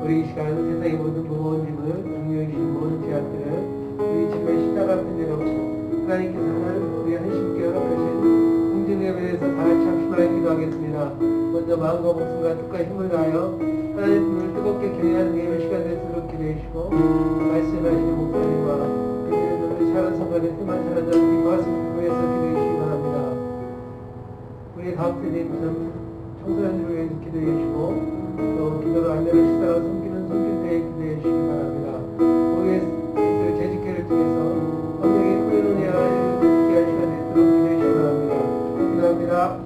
우리 이 시간 세상의 모든 무거운 짐을 중요히 신 모든 죄악들을 우리 집에 십자가앞에 내려놓고 하나님께서는 우리 한심께 허락하신 공진 예배에서 다 같이 합심하여 기도하겠습니다. 먼저 마음과 목숨과 뜻과 힘을 다하여 하나님을 뜨겁게 경외하는 예배 시간 될수록 기도해 주시고 말씀하시는 목사님과 우리 작은 성관의 틈만 찾아서 우리 말씀 구해서 기도해 주시기 바랍니다. 우리 다음 주님 청소년들을 위해서 기도해 주시고 또 기도로 안내를 식사로 섬길 때에 기도해 주시기 바랍니다. 거기에 재직회를 통해서 성령의 후회로 내야 듣게 할 시간이 되도록 기도해 주시기 바랍니다. 기도합니다.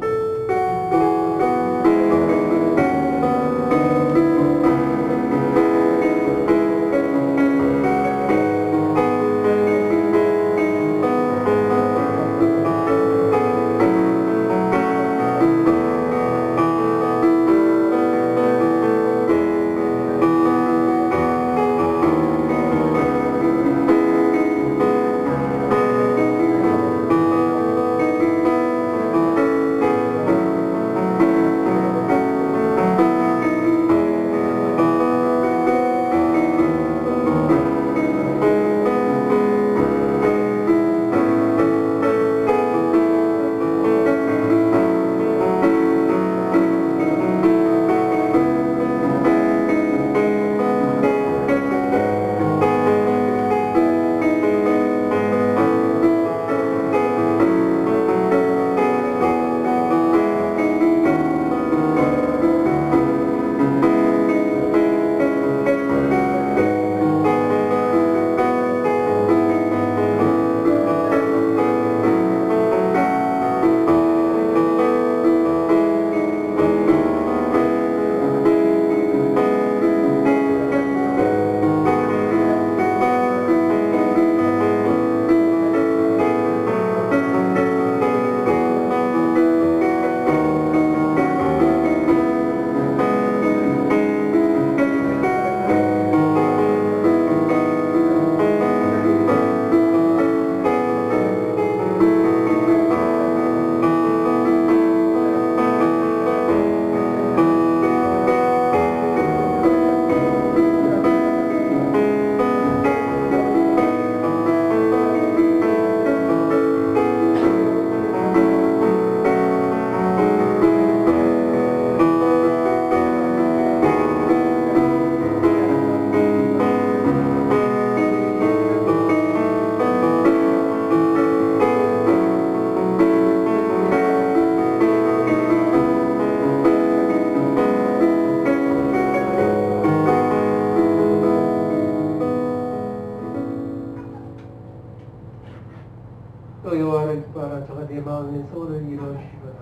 또 여호와를 기뻐하라. 저가 내 마음의 소원을 이루시거나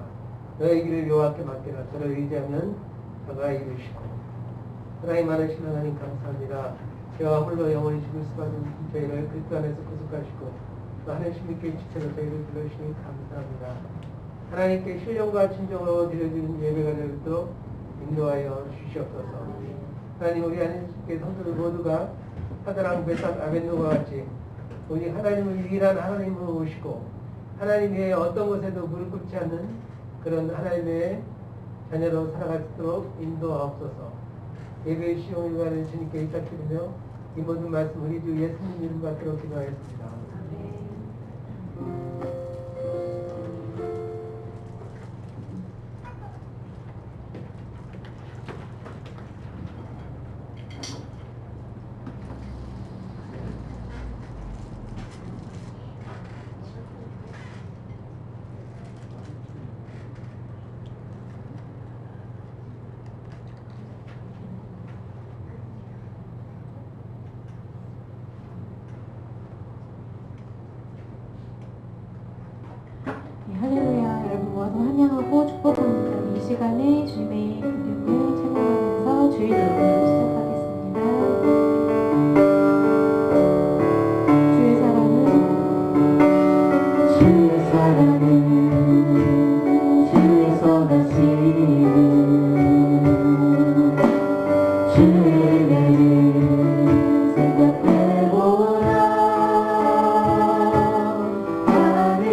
너의 길을 여호와께 맡기라. 저를 의지하면 저가 이루시고. 하나님 많으신 하나님 감사합니다. 저와 홀로 영원히 죽을 수밖에 없는 저희를 그리스도 안에서 구속하시고 또 하나님 있게 지체로 저희를 불러주시니 감사합니다. 하나님께 신령과 진정으로 드려지는 예배가 되도록 인도하여 주시옵소서. 하나님 우리 하나님께 성도들 모두가 사드랑 메삭 아벳노가 같이 오직 하나님을 유일한 하나님으로 오시고 하나님 외에 어떤 것에도 무릎 꿇지 않는 그런 하나님의 자녀로 살아갈 수 있도록 인도하옵소서. 예배의 시용을 위하여 주님께 의탁드리며 이 모든 말씀 우리 주 예수님 이름 받도록 기도하였습니다. 할렐루야. 여러분 모아서 환영하고 축복합니다. 이 시간에 주님의 이름을 찬양하면서 주의 노래를 시작하겠습니다. 주의 사랑은 주의 선하시니 주의 은혜를 생각해보라. 나를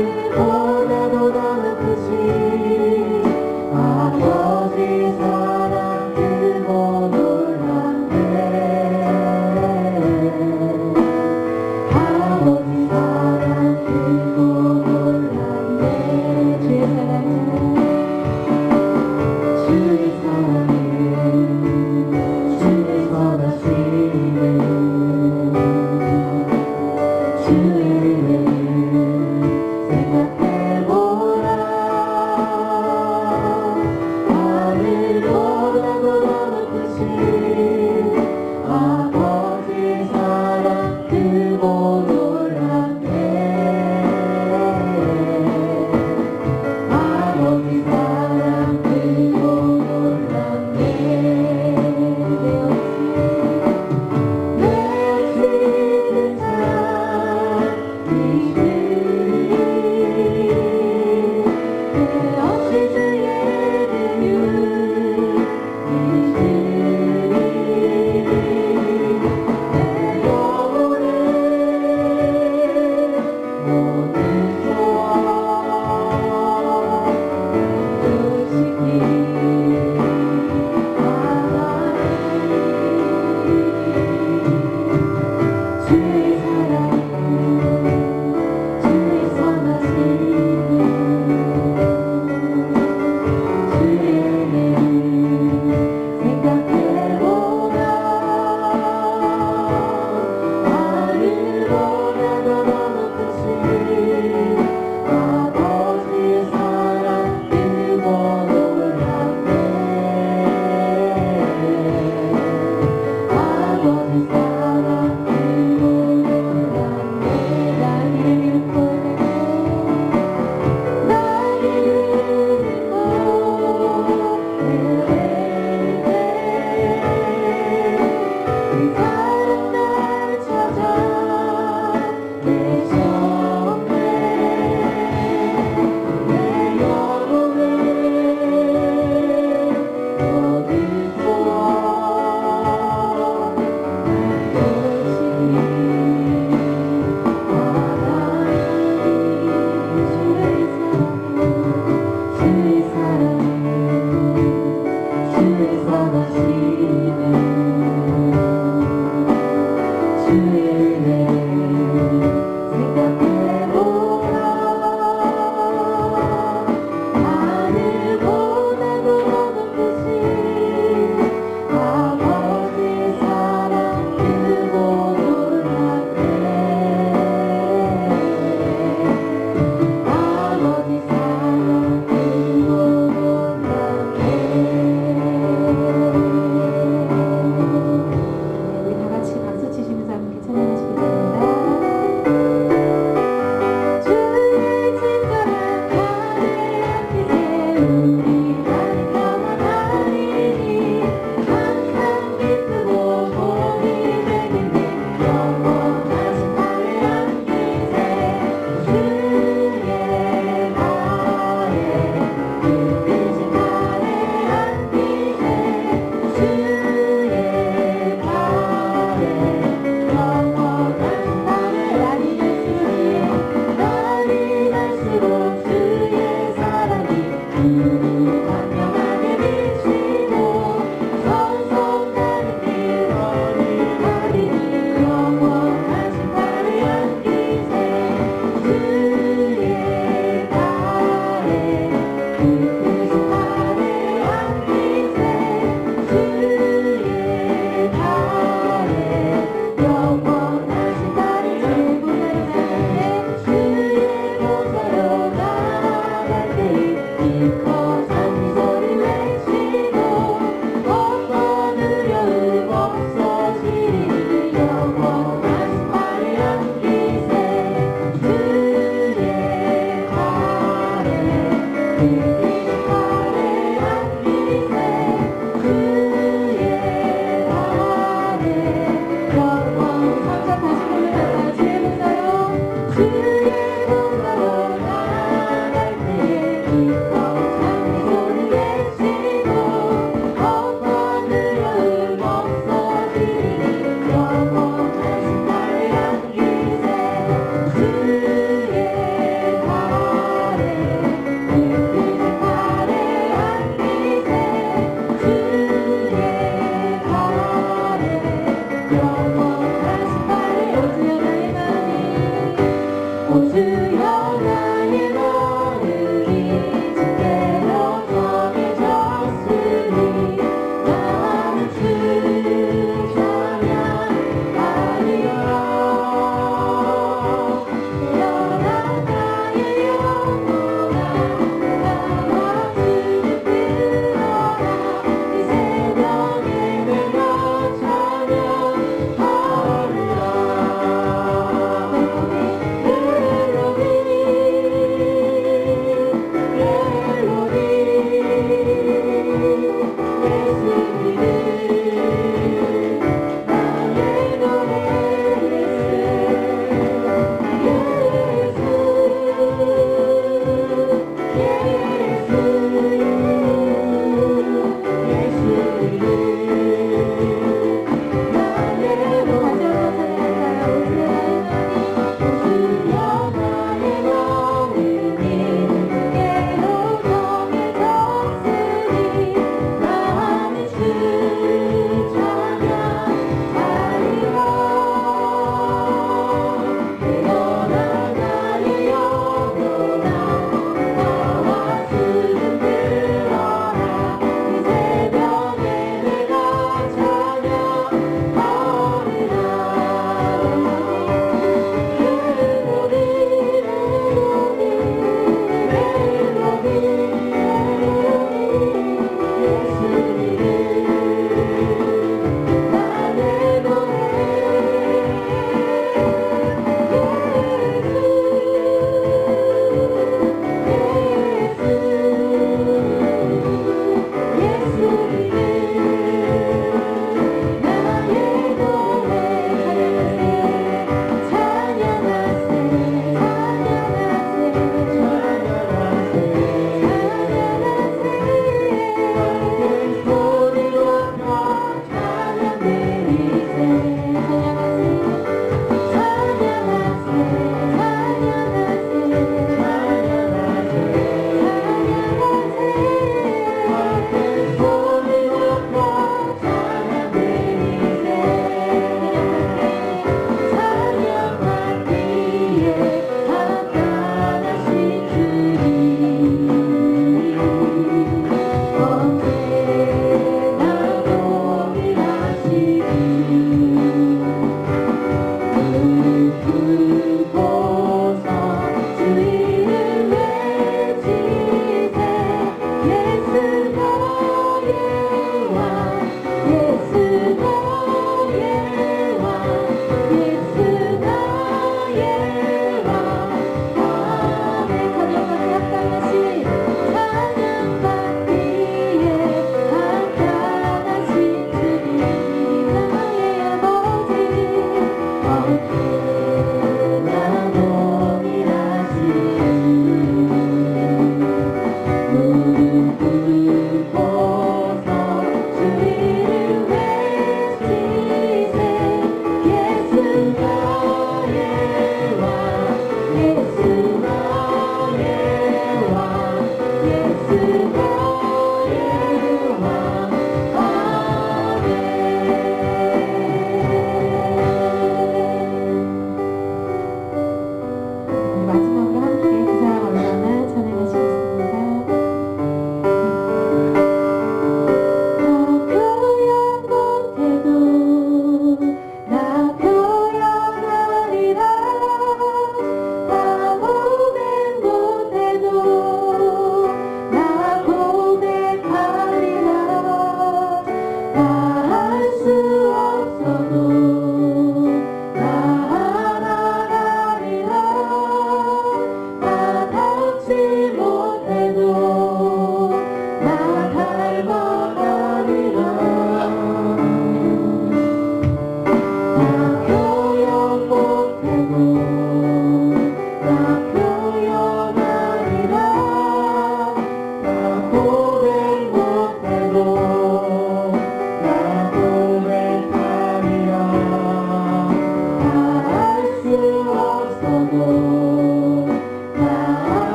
주의 발에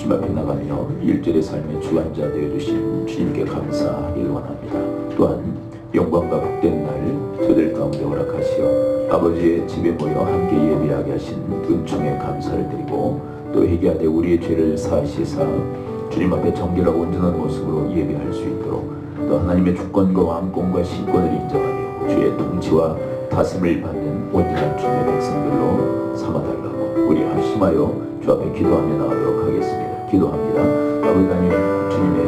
주님 앞에 나가며 일절의 삶의 주관자 되어주신 주님께 감사하길 원합니다. 또한 영광과 복된 날 저들 가운데 허락하시어 아버지의 집에 모여 함께 예배하게 하신 은총에 감사를 드리고 또 회개하되 우리의 죄를 사하시사 주님 앞에 정결하고 온전한 모습으로 예배할 수 있도록 또 하나님의 주권과 왕권과 신권을 인정하며 주의 통치와 다스림을 받는 온전한 주님의 백성들로 삼아달라고 우리 합심하여 주 앞에 기도하며 나가도록 하겠습니다. 기도합니다. 아버지 하나님, 주님의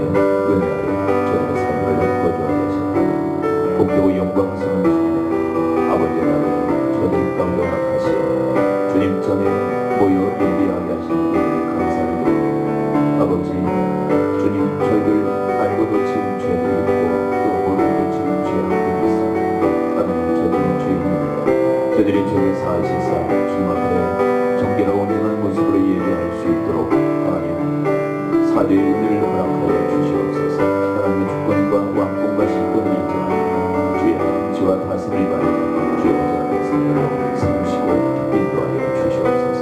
은혜 아래 저들의 삶을 거주하게 하셨다. 복되고 영광스러운 주님, 아버지의 나라를 저들 가운데 허락하시어 주님 전에 모여 예배하게 하신 은혜를 감사를 드립니다. 아버지, 주님 저희들 알고도 지은 죄들이 있고 또 모르고도 지은 죄들이 있습니다. 하나님, 저희들은 죄인입니다. 저희들의 죄를 사하시사 주님 앞에 정결하고 온전한 모습으로 예배할 수 있도록 하나님 사죄의 은혜를 허락하여 주시옵소서. 하나님의 주권과 왕권과 신권을 인정하여 주의 통치와 다스림을 받는 주의 온전한 백성들로 삼으시고 인도하여 주시옵소서.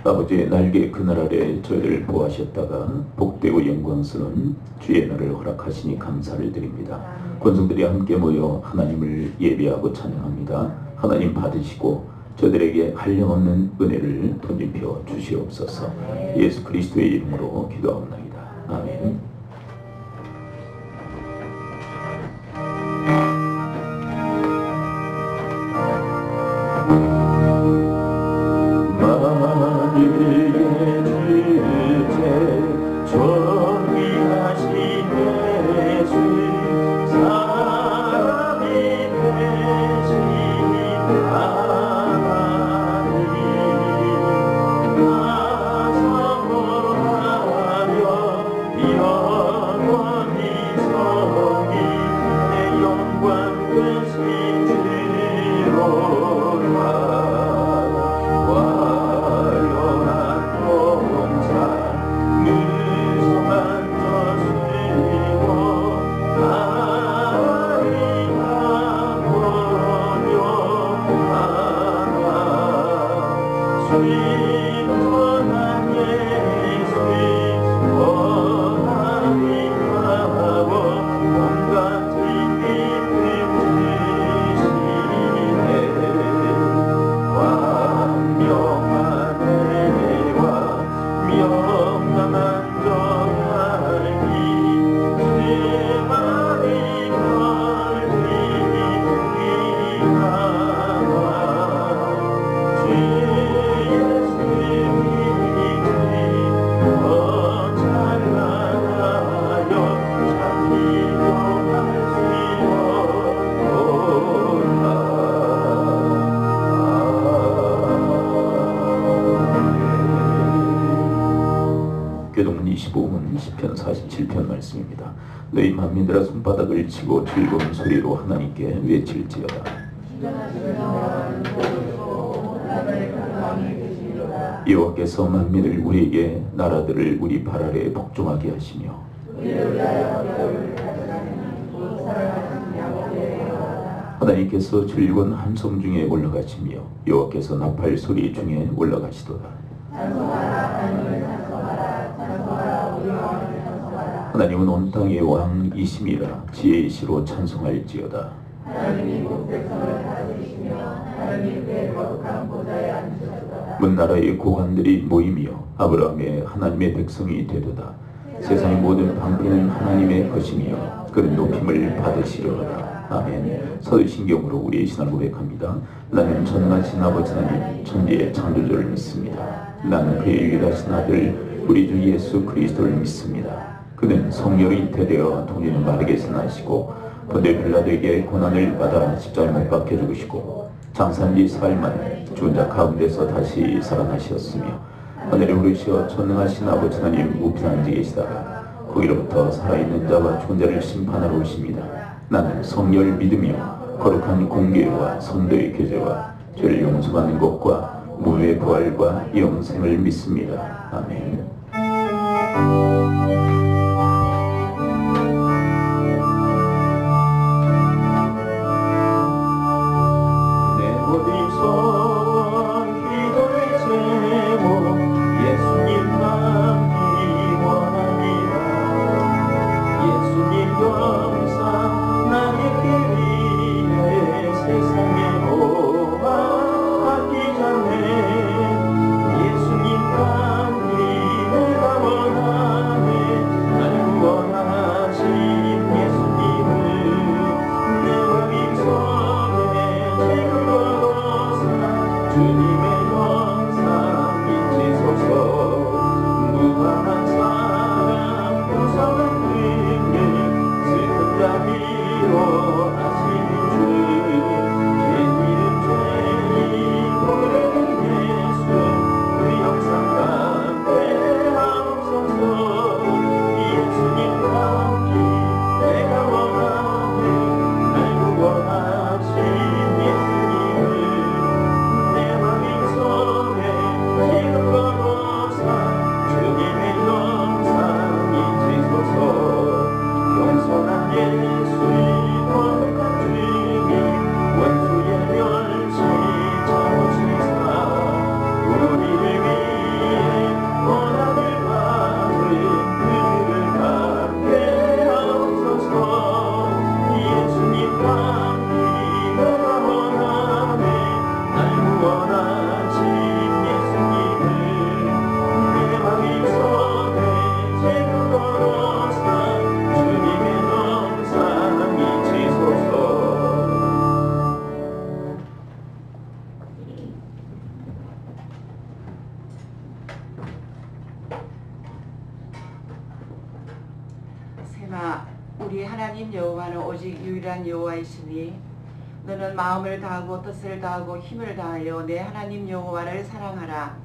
아버지의 날개 그늘 아래 저희를 보호하셨다가 복되고 영광스러운 주의 날을 허락하시니 감사를 드립니다. 권성들이 함께 모여 하나님을 예배하고 찬양합니다. 하나님 받으시고 저들에게 한량없는 은혜를 덧입혀 주시옵소서. 예수 그리스도의 이름으로 기도하옵나이다. 아멘. 교동문 25문 시편 47편 말씀입니다. 너희 만민들아 손바닥을 치고 즐거운 소리로 하나님께 외칠지어다. 여호와께서 만민을 우리에게 나라들을 우리 발 아래 복종하게 하시며 하나님께서 즐거운 함성 중에 올라가시며 여호와께서 나팔 소리 중에 올라가시도다. 하나님은 온 땅의 왕이심이라 지혜이시로 찬송할지어다. 문나라의 고관들이 모이며 아브라함의 하나님의 백성이 되도다. 세상의 모든 방패는 하나님의 것이며 그는 높임을 받으시려다. 아멘. 사도신경으로 우리의 신앙을 고백합니다. 나는 전능하신 아버지 하나님 천지의 창조주를 믿습니다. 나는 그의 유일하신 아들 우리 주 예수 그리스도를 믿습니다. 그는 성령으로 잉태되어 동일은 마르게서 나시고 본디오 빌라도에게 고난을 받아 십자가에 못 박혀 죽으시고 장사한 지 4일 만에 죽은 자 가운데서 다시 살아나셨으며 하늘에 오르시어 전능하신 아버지 하나님 우편 앉아 계시다가 거기로부터 살아있는 자와 죽은 자를 심판하러 오십니다. 나는 성령을 믿으며 거룩한 공교회와 선도의 교제와 죄를 용서받는 것과 무의 부활과 영생을 믿습니다. 아멘. 내 모든 소원 기도의 제목 예수님만 원합니다. 예수님 영상 나에게 위해 세상의 보아 아끼지 않네. 예수님 감기 내가 원하네. 날 구원하신 예수님을 내 마음속에 지금 걸어서 주님의 영상 잊으소서. 무한한 사랑 무서운 능력 슬픈 자 위로하시는 주 죄인은 죄인 모르는 예수 그 영상 가운데 하옵소서. 예수님 감기 내가 원하네. 날 구원하신 예수님을 내 마음속에 지금 걸어서 주님의 영상 잊으소서. 겸손한 예수의 거룩한 주님 원수의 멸시 참으시사 우리를 위해 원함을 받은 그를 감게 하옵소서. 예수님 감기 내가 원하네. 날 구원하신 예수님을 내 마음속에 지금 걸어서 주님의 영상 잊으소서. 세마 우리 하나님 여호와는 오직 유일한 여호와이시니 너는 마음을 다하고 뜻을 다하고 힘을 다하여 내 하나님 여호와를 사랑하라.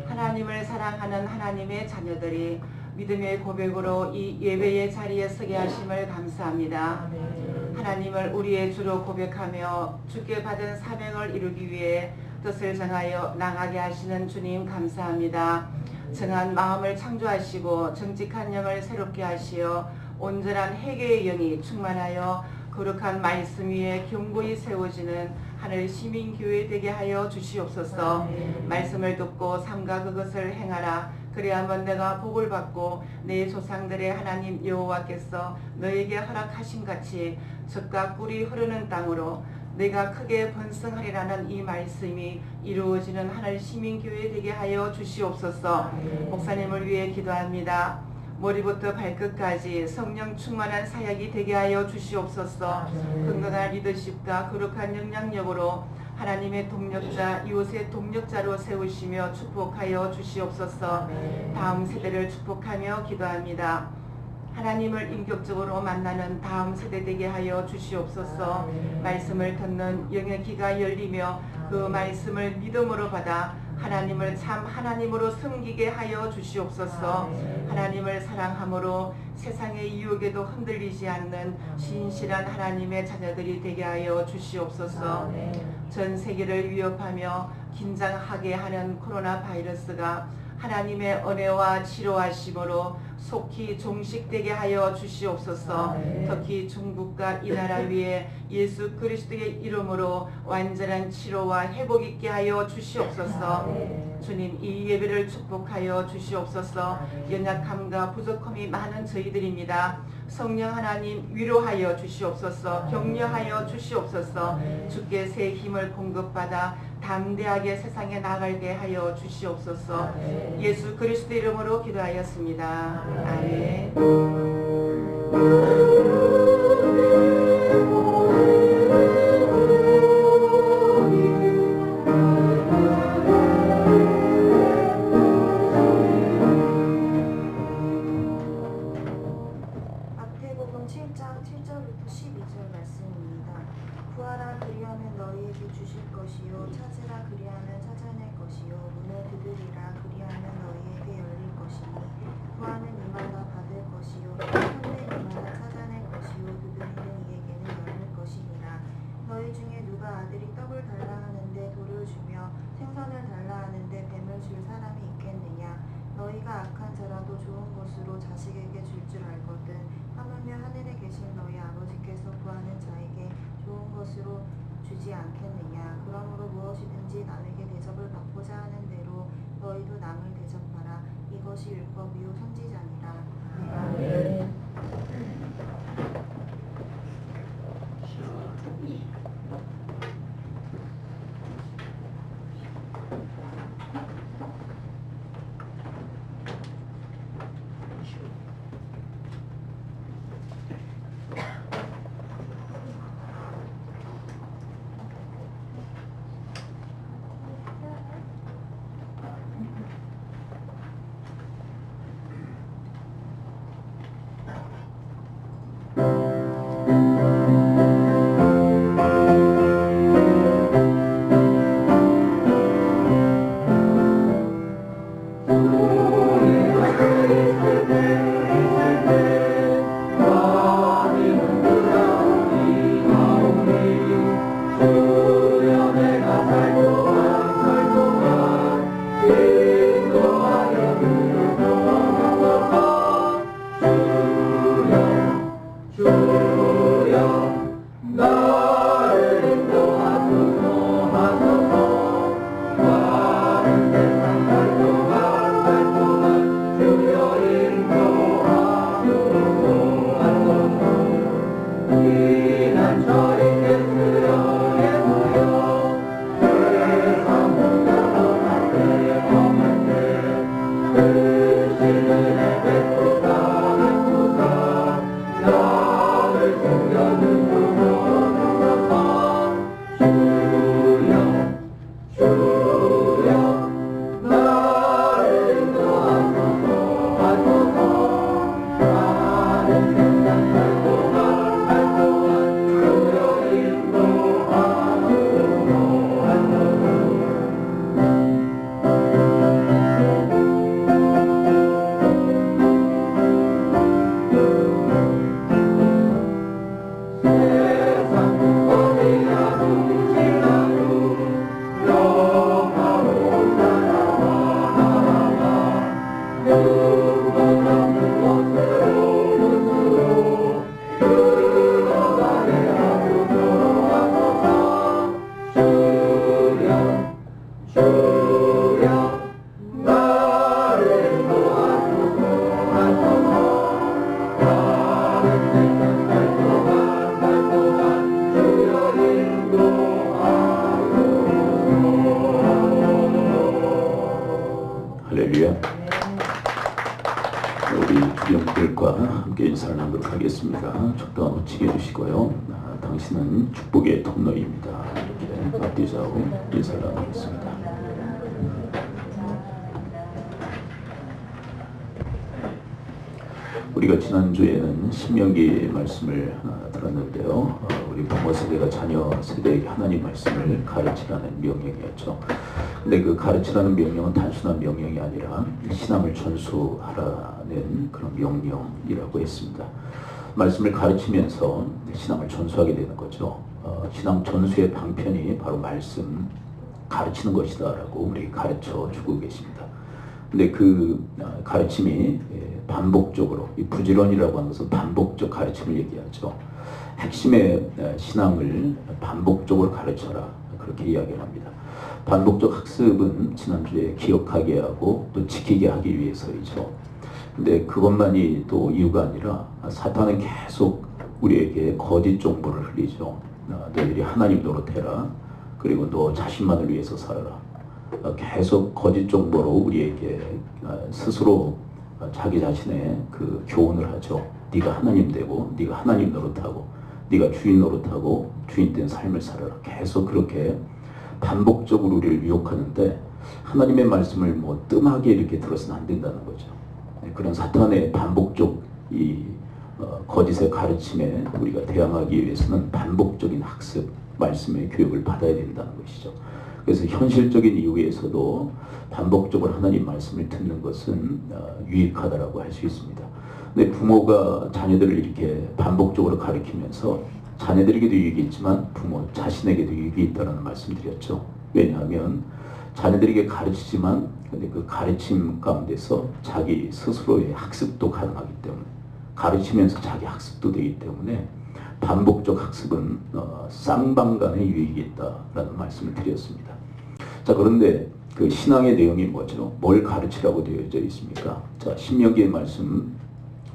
하나님을 사랑하는 하나님의 자녀들이 믿음의 고백으로 이 예배의 자리에 서게 하심을 감사합니다. 하나님을 우리의 주로 고백하며 주께 받은 사명을 이루기 위해 뜻을 정하여 나가게 하시는 주님 감사합니다. 정한 마음을 창조하시고 정직한 영을 새롭게 하시어 온전한 회개의 영이 충만하여 거룩한 말씀 위에 견고히 세워지는 하늘 시민교회 되게 하여 주시옵소서. 말씀을 듣고 삼가 그것을 행하라. 그래야만 내가 복을 받고 내 조상들의 하나님 여호와께서 너에게 허락하신 같이 젖과 꿀이 흐르는 땅으로 내가 크게 번성하리라는 이 말씀이 이루어지는 하늘 시민교회 되게 하여 주시옵소서. 목사님을 위해 기도합니다. 머리부터 발끝까지 성령 충만한 사역이 되게 하여 주시옵소서. 건강한 리더십과 거룩한 영향력으로 하나님의 동력자, 이웃의 동력자로 세우시며 축복하여 주시옵소서. 다음 세대를 축복하며 기도합니다. 하나님을 인격적으로 만나는 다음 세대 되게 하여 주시옵소서. 말씀을 듣는 영의 귀가 열리며 그 말씀을 믿음으로 받아 하나님을 참 하나님으로 섬기게 하여 주시옵소서. 하나님을 사랑함으로 세상의 유혹에도 흔들리지 않는 신실한 하나님의 자녀들이 되게 하여 주시옵소서. 전 세계를 위협하며 긴장하게 하는 코로나 바이러스가 하나님의 은혜와 치료하심으로 속히 종식되게 하여 주시옵소서. 특히 중국과 이 나라 위에 예수 그리스도의 이름으로 완전한 치료와 회복 있게 하여 주시옵소서. 주님, 이 예배를 축복하여 주시옵소서. 연약함과 부족함이 많은 저희들입니다. 성령 하나님 위로하여 주시옵소서. 격려하여 주시옵소서. 주께 새 힘을 공급받아 담대하게 세상에 나가게 하여 주시옵소서. 예수 그리스도 이름으로 기도하였습니다. 아멘. 마태복음 7장 7절부터 12절 말씀입니다. 구하라 그리하면 너희에게 주실 것이요 찾으라 그리하면 찾아낼 것이요 문을 두드리라 그리하면 줄 사람이 있겠느냐. 너희가 악한 자라도 좋은 것으로 자식에게 줄 줄 알거든. 하물며 하늘에 계신 너희 아버지께서 구하는 자에게 좋은 것으로 주지 않겠느냐. 그러므로 무엇이든지 남에게 대접을 받고자 하는 대로 너희도 남을 대접하라. 이것이 율법이요 선지자니라. 아멘. 할렐루야. 우리 영들과 함께 인사를 나누도록 하겠습니다. 적당한 호칭해 주시고요. 당신은 축복의 통로입니다. 이렇게 앞뒤좌우 인사를 나누겠습니다. 우리가 지난주에는 신명기 말씀을 들었는데요. 우리 부모 세대가 자녀 세대에게 하나님 말씀을 가르치라는 명령이었죠. 근데 그 가르치라는 명령은 단순한 명령이 아니라 신앙을 전수하라는 그런 명령이라고 했습니다. 말씀을 가르치면서 신앙을 전수하게 되는 거죠. 신앙 전수의 방편이 바로 말씀 가르치는 것이다라고 우리에게 가르쳐 주고 계십니다. 근데 그 가르침이 반복적으로, 이 부지런이라고 하는 것은 반복적 가르침을 얘기하죠. 핵심의 신앙을 반복적으로 가르쳐라, 그렇게 이야기를 합니다. 반복적 학습은 지난주에 기억하게 하고 또 지키게 하기 위해서이죠. 근데 그것만이 또 이유가 아니라 사탄은 계속 우리에게 거짓 정보를 흘리죠. 너희들이 하나님 노릇해라. 그리고 너 자신만을 위해서 살아라. 계속 거짓 정보로 우리에게 스스로 자기 자신의 그 교훈을 하죠. 네가 하나님 되고, 네가 하나님 노릇하고, 네가 주인 노릇하고 주인된 삶을 살아라. 계속 그렇게 반복적으로 우리를 유혹하는데 하나님의 말씀을 뭐 뜸하게 이렇게 들어서는 안 된다는 거죠. 그런 사탄의 반복적 이 거짓의 가르침에 우리가 대항하기 위해서는 반복적인 학습, 말씀의 교육을 받아야 된다는 것이죠. 그래서 현실적인 이유에서도 반복적으로 하나님 말씀을 듣는 것은 유익하다라고 할 수 있습니다. 근데 부모가 자녀들을 이렇게 반복적으로 가르치면서 자녀들에게도 유익이 있지만 부모 자신에게도 유익이 있다는 말씀드렸죠. 왜냐하면 자녀들에게 가르치지만 근데 그 가르침 가운데서 자기 스스로의 학습도 가능하기 때문에, 가르치면서 자기 학습도 되기 때문에 반복적 학습은 쌍방간의 유익이 있다라는 말씀을 드렸습니다. 자, 그런데 그 신앙의 내용이 뭐죠? 뭘 가르치라고 되어져 있습니까? 자, 신명기의 말씀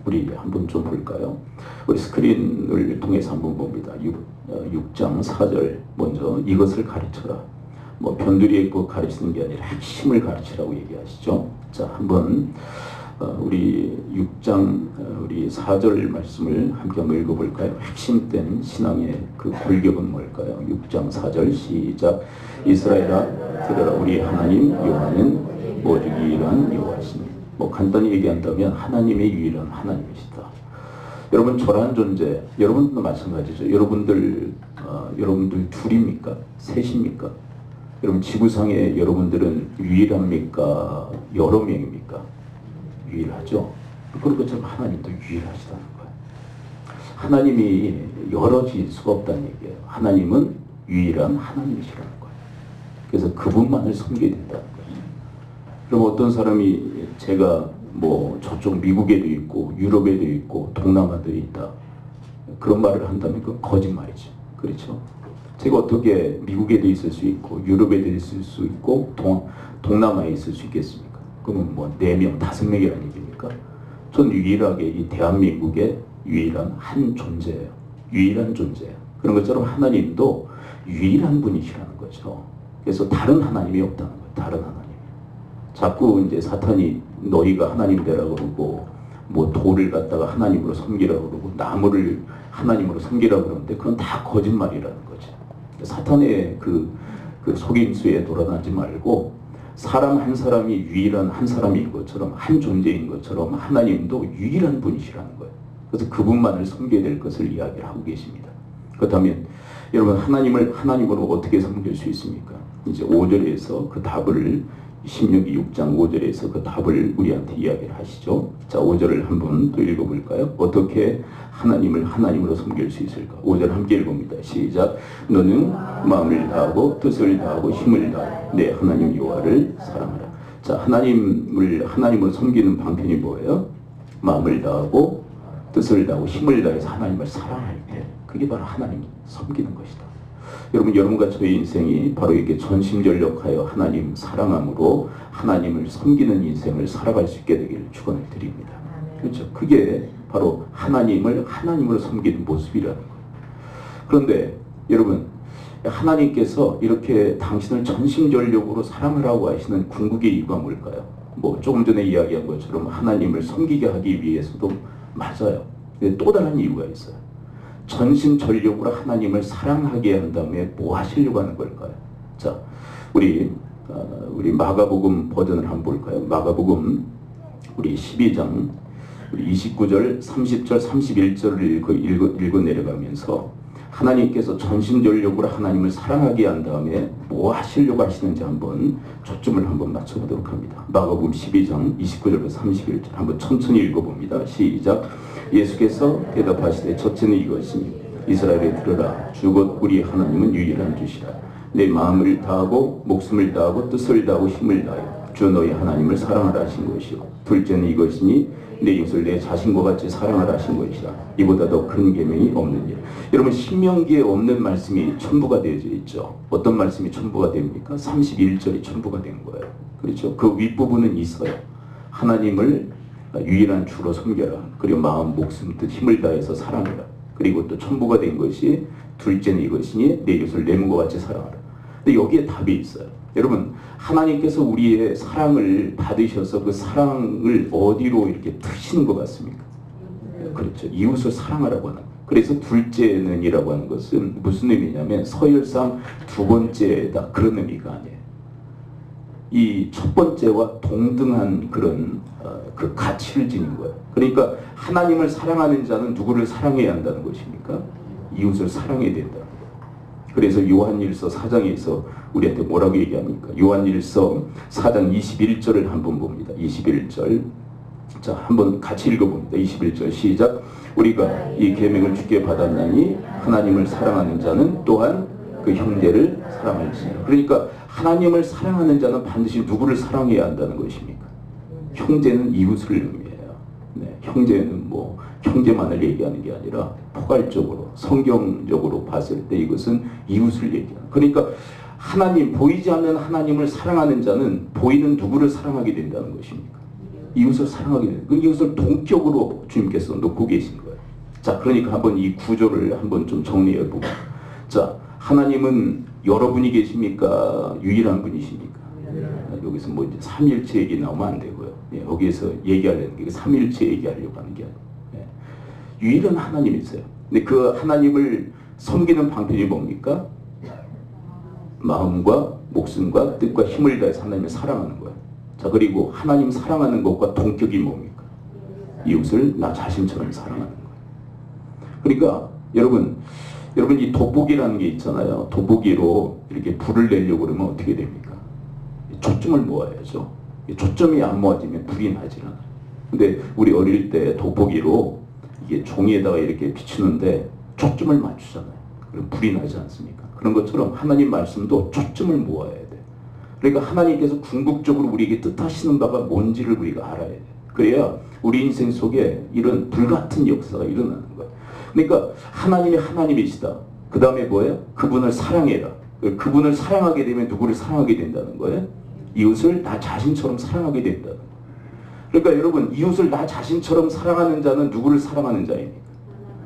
우리 한번 좀 볼까요? 우리 스크린을 통해서 한번 봅니다. 6장 4절 먼저 이것을 가르쳐라. 뭐 변두리에 그 가르치는 게 아니라 핵심을 가르치라고 얘기하시죠. 자, 한번 우리 6장 우리 4절 말씀을 함께 한번 읽어볼까요? 핵심된 신앙의 그 골격은 뭘까요? 6장 4절 시작. 이스라엘아 들으라. 우리 하나님 여호와는 오직 유일한 여호와시니. 뭐 간단히 얘기한다면 하나님의 유일한 하나님이시다. 여러분, 저란 존재, 여러분도 마찬가지죠. 여러분들 둘입니까? 셋입니까? 여러분, 지구상에 여러분들은 유일합니까? 여러 명입니까? 유일하죠. 그런 것처럼 하나님도 유일하시다는 거예요. 하나님이 여러질 수가 없다는 얘기예요. 하나님은 유일한 하나님이시라는 거예요. 그래서 그분만을 섬겨야 된다는 거예요. 그럼 어떤 사람이 제가 뭐 저쪽 미국에도 있고 유럽에도 있고 동남아도 있다, 그런 말을 한다면 그건 거짓말이죠. 그렇죠? 제가 어떻게 미국에도 있을 수 있고 유럽에도 있을 수 있고 동남아에 있을 수 있겠습니까? 그러면 뭐 4명, 5명이라는 얘기입니까? 전 유일하게 이 대한민국의 유일한 한 존재예요. 유일한 존재예요. 그런 것처럼 하나님도 유일한 분이시라는 거죠. 그래서 다른 하나님이 없다는 거예요. 다른 하나님. 자꾸 이제 사탄이 너희가 하나님 되라 그러고 뭐 돌을 갖다가 하나님으로 섬기라 그러고 나무를 하나님으로 섬기라 그러는데 그건 다 거짓말이라는 거죠. 사탄의 그 속임수에 돌아다니지 말고 사람 한 사람이 유일한 한 사람인 것처럼, 한 존재인 것처럼 하나님도 유일한 분이시라는 거예요. 그래서 그분만을 섬겨야 될 것을 이야기를 하고 계십니다. 그렇다면 여러분, 하나님을 하나님으로 어떻게 섬길 수 있습니까? 이제 5절에서 그 답을, 신명기 6장 5절에서 그 답을 우리한테 이야기를 하시죠. 자, 5절을 한번 또 읽어볼까요? 어떻게 하나님을 하나님으로 섬길 수 있을까? 5절 함께 읽어봅니다. 시작. 너는 마음을 다하고 뜻을 다하고 힘을 다하여 내 하나님 여호와를 사랑하라. 자, 하나님을 하나님으로 섬기는 방편이 뭐예요? 마음을 다하고 뜻을 다하고 힘을 다해서 하나님을 사랑할 때, 그게 바로 하나님 섬기는 것이다. 여러분, 여러분과 저의 인생이 바로 이렇게 전심전력하여 하나님 사랑함으로 하나님을 섬기는 인생을 살아갈 수 있게 되기를 축원을 드립니다. 그렇죠? 그게 바로 하나님을 하나님으로 섬기는 모습이라는 거예요. 그런데 여러분, 하나님께서 이렇게 당신을 전심전력으로 사랑하라고 하시는 궁극의 이유가 뭘까요? 뭐 조금 전에 이야기한 것처럼 하나님을 섬기게 하기 위해서도 맞아요. 근데 또 다른 이유가 있어요. 전심전력으로 하나님을 사랑하게 한 다음에 뭐 하시려고 하는 걸까요? 자, 우리 마가복음 버전을 한번 볼까요? 마가복음 우리 12장 우리 29절, 30절, 31절을 읽어 내려가면서 하나님께서 전심전력으로 하나님을 사랑하게 한 다음에 뭐 하시려고 하시는지 한번 초점을 한번 맞춰보도록 합니다. 마가복음 12장 29절부터 31절 한번 천천히 읽어봅니다. 시작. 예수께서 대답하시되 첫째는 이것이니 이스라엘에 들으라. 주 곧 우리 하나님은 유일한 주시라. 내 마음을 다하고 목숨을 다하고 뜻을 다하고 힘을 다하여 주 너희 하나님을 사랑하라 하신 것이요. 둘째는 이것이니 내 이웃을 내 자신과 같이 사랑하라 하신 것이라. 이보다 더 큰 계명이 없느니라. 여러분, 신명기에 없는 말씀이 첨부가 되어져 있죠. 어떤 말씀이 첨부가 됩니까? 31절이 첨부가 된 거예요. 그렇죠? 그 윗부분은 있어요. 하나님을 유일한 주로 섬겨라. 그리고 마음, 목숨, 뜻, 힘을 다해서 사랑해라. 그리고 또 첨부가 된 것이 둘째는 이것이니 내 이웃을 내 몸과 같이 사랑하라. 근데 여기에 답이 있어요. 여러분, 하나님께서 우리의 사랑을 받으셔서 그 사랑을 어디로 이렇게 트시는 것 같습니까? 그렇죠. 이웃을 사랑하라고 하는. 그래서 둘째는 이라고 하는 것은 무슨 의미냐면 서열상 두 번째다, 그런 의미가 아니에요. 이 첫 번째와 동등한 그런 그 가치를 지닌 거예요. 그러니까 하나님을 사랑하는 자는 누구를 사랑해야 한다는 것입니까? 이웃을 사랑해야 된다는 거예요. 그래서 요한일서 4장에서 우리한테 뭐라고 얘기합니까? 요한일서 4장 21절을 한번 봅니다. 21절. 자, 한번 같이 읽어봅니다. 21절 시작. 우리가 이 계명을 주께 받았나니 하나님을 사랑하는 자는 또한 그 형제를 사랑할지니라. 그러니까 하나님을 사랑하는 자는 반드시 누구를 사랑해야 한다는 것입니까? 형제는 이웃을 의미해요. 네, 형제는 뭐 형제만을 얘기하는 게 아니라 포괄적으로 성경적으로 봤을 때 이것은 이웃을 얘기하는. 그러니까 하나님, 보이지 않는 하나님을 사랑하는 자는 보이는 누구를 사랑하게 된다는 것입니까? 이웃을 사랑하게 된다. 그 이웃을 동격으로 주님께서 놓고 계신 거예요. 자, 그러니까 한번 이 구조를 한번 좀 정리해 보고. 자, 하나님은 여러분이 계십니까? 유일한 분이십니까? 여기서 뭐 이제 삼일체 얘기 나오면 안 되고요. 예, 여기에서 얘기하려는 게 삼일체 얘기하려고 하는 게 아니에요. 예. 유일한 하나님이세요. 근데 그 하나님을 섬기는 방편이 뭡니까? 마음과 목숨과 뜻과 힘을 다해서 하나님을 사랑하는 거예요. 자, 그리고 하나님 사랑하는 것과 동격이 뭡니까? 이웃을 나 자신처럼 사랑하는 거예요. 그러니까 여러분 이 돋보기라는 게 있잖아요. 돋보기로 이렇게 불을 내려고 그러면 어떻게 됩니까? 초점을 모아야죠. 초점이 안 모아지면 불이 나질 않아요. 근데 우리 어릴 때 돋보기로 이게 종이에다가 이렇게 비추는데 초점을 맞추잖아요. 그럼 불이 나지 않습니까? 그런 것처럼 하나님 말씀도 초점을 모아야 돼요. 그러니까 하나님께서 궁극적으로 우리에게 뜻하시는 바가 뭔지를 우리가 알아야 돼요. 그래야 우리 인생 속에 이런 불같은 역사가 일어나는 거예요. 그러니까 하나님이 하나님이시다. 그 다음에 뭐예요? 그분을 사랑해라. 그분을 사랑하게 되면 누구를 사랑하게 된다는 거예요? 이웃을 나 자신처럼 사랑하게 된다는 거예요. 그러니까 여러분, 이웃을 나 자신처럼 사랑하는 자는 누구를 사랑하는 자입니까?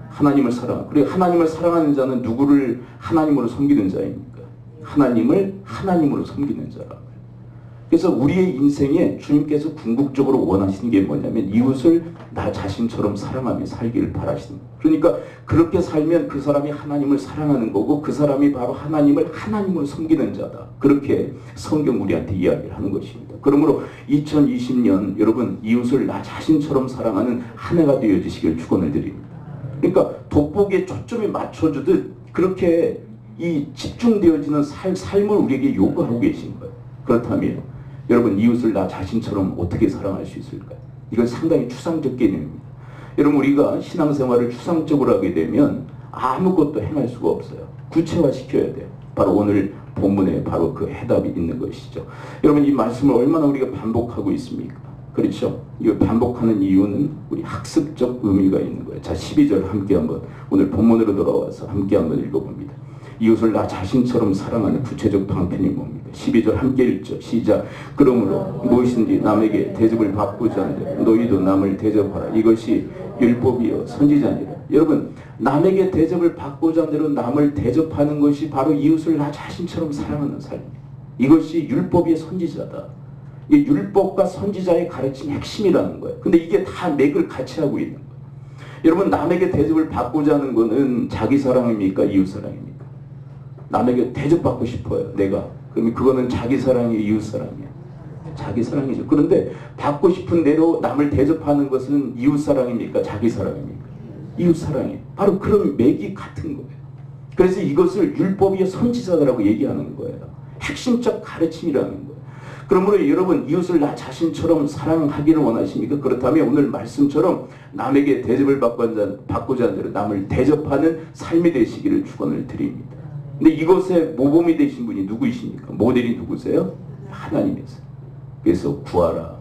하나님을 사랑하는. 그리고 하나님을 사랑하는 자는 누구를 하나님으로 섬기는 자입니까? 하나님을 하나님으로 섬기는 자라. 그래서 우리의 인생에 주님께서 궁극적으로 원하시는 게 뭐냐면 이웃을 나 자신처럼 사랑하며 살기를 바라시는 거예요. 그러니까 그렇게 살면 그 사람이 하나님을 사랑하는 거고 그 사람이 바로 하나님을 하나님으로 섬기는 자다. 그렇게 성경 우리한테 이야기를 하는 것입니다. 그러므로 2020년 여러분 이웃을 나 자신처럼 사랑하는 한 해가 되어주시길 축원을 드립니다. 그러니까 돋보기에 초점이 맞춰주듯 그렇게 이 집중되어지는 삶을 우리에게 요구하고 계신 거예요. 그렇다면 여러분 이웃을 나 자신처럼 어떻게 사랑할 수 있을까요? 이건 상당히 추상적 개념입니다. 여러분 우리가 신앙생활을 추상적으로 하게 되면 아무것도 행할 수가 없어요. 구체화시켜야 돼요. 바로 오늘 본문에 바로 그 해답이 있는 것이죠. 여러분 이 말씀을 얼마나 우리가 반복하고 있습니까? 그렇죠? 이 반복하는 이유는 우리 학습적 의미가 있는 거예요. 자, 12절 함께 한번 오늘 본문으로 돌아와서 함께 한번 읽어봅니다. 이웃을 나 자신처럼 사랑하는 구체적 방편이 뭡니까? 12절 함께 읽죠. 시작. 그러므로 무엇인지 남에게 대접을 받고자 하는데 너희도 남을 대접하라. 이것이 율법이요 선지자니라. 여러분 남에게 대접을 받고자 하는 대로 남을 대접하는 것이 바로 이웃을 나 자신처럼 사랑하는 삶이에요. 이것이 율법의 선지자다. 이게 율법과 선지자의 가르침의 핵심이라는 거예요. 근데 이게 다 맥을 같이 하고 있는 거예요. 여러분 남에게 대접을 받고자 하는 거는 자기 사랑입니까? 이웃 사랑입니까? 남에게 대접받고 싶어요. 내가. 그러면 그거는 자기 사랑이에요? 이웃 사랑이에요? 자기 사랑이죠. 그런데 받고 싶은 대로 남을 대접하는 것은 이웃 사랑입니까? 자기 사랑입니까? 이웃 사랑이에요. 바로 그런 맥이 같은 거예요. 그래서 이것을 율법의 선지자라고 얘기하는 거예요. 핵심적 가르침이라는 거예요. 그러므로 여러분 이웃을 나 자신처럼 사랑하기를 원하십니까? 그렇다면 오늘 말씀처럼 남에게 대접을 받고자 하는 대로 남을 대접하는 삶이 되시기를 축원을 드립니다. 근데 이것에 모범이 되신 분이 누구이십니까? 모델이 누구세요? 하나님이세요. 그래서 구하라,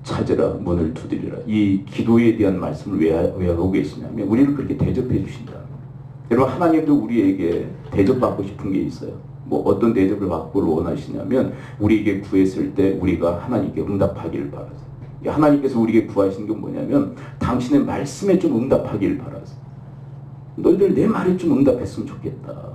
찾으라, 문을 두드리라. 이 기도에 대한 말씀을 왜 하고 계시냐면 우리를 그렇게 대접해 주신다. 여러분 하나님도 우리에게 대접받고 싶은 게 있어요. 뭐 어떤 대접을 받고를 원하시냐면 우리에게 구했을 때 우리가 하나님께 응답하기를 바라세요. 하나님께서 우리에게 구하시는 게 뭐냐면 당신의 말씀에 좀 응답하기를 바라세요. 너희들 내 말에 좀 응답했으면 좋겠다.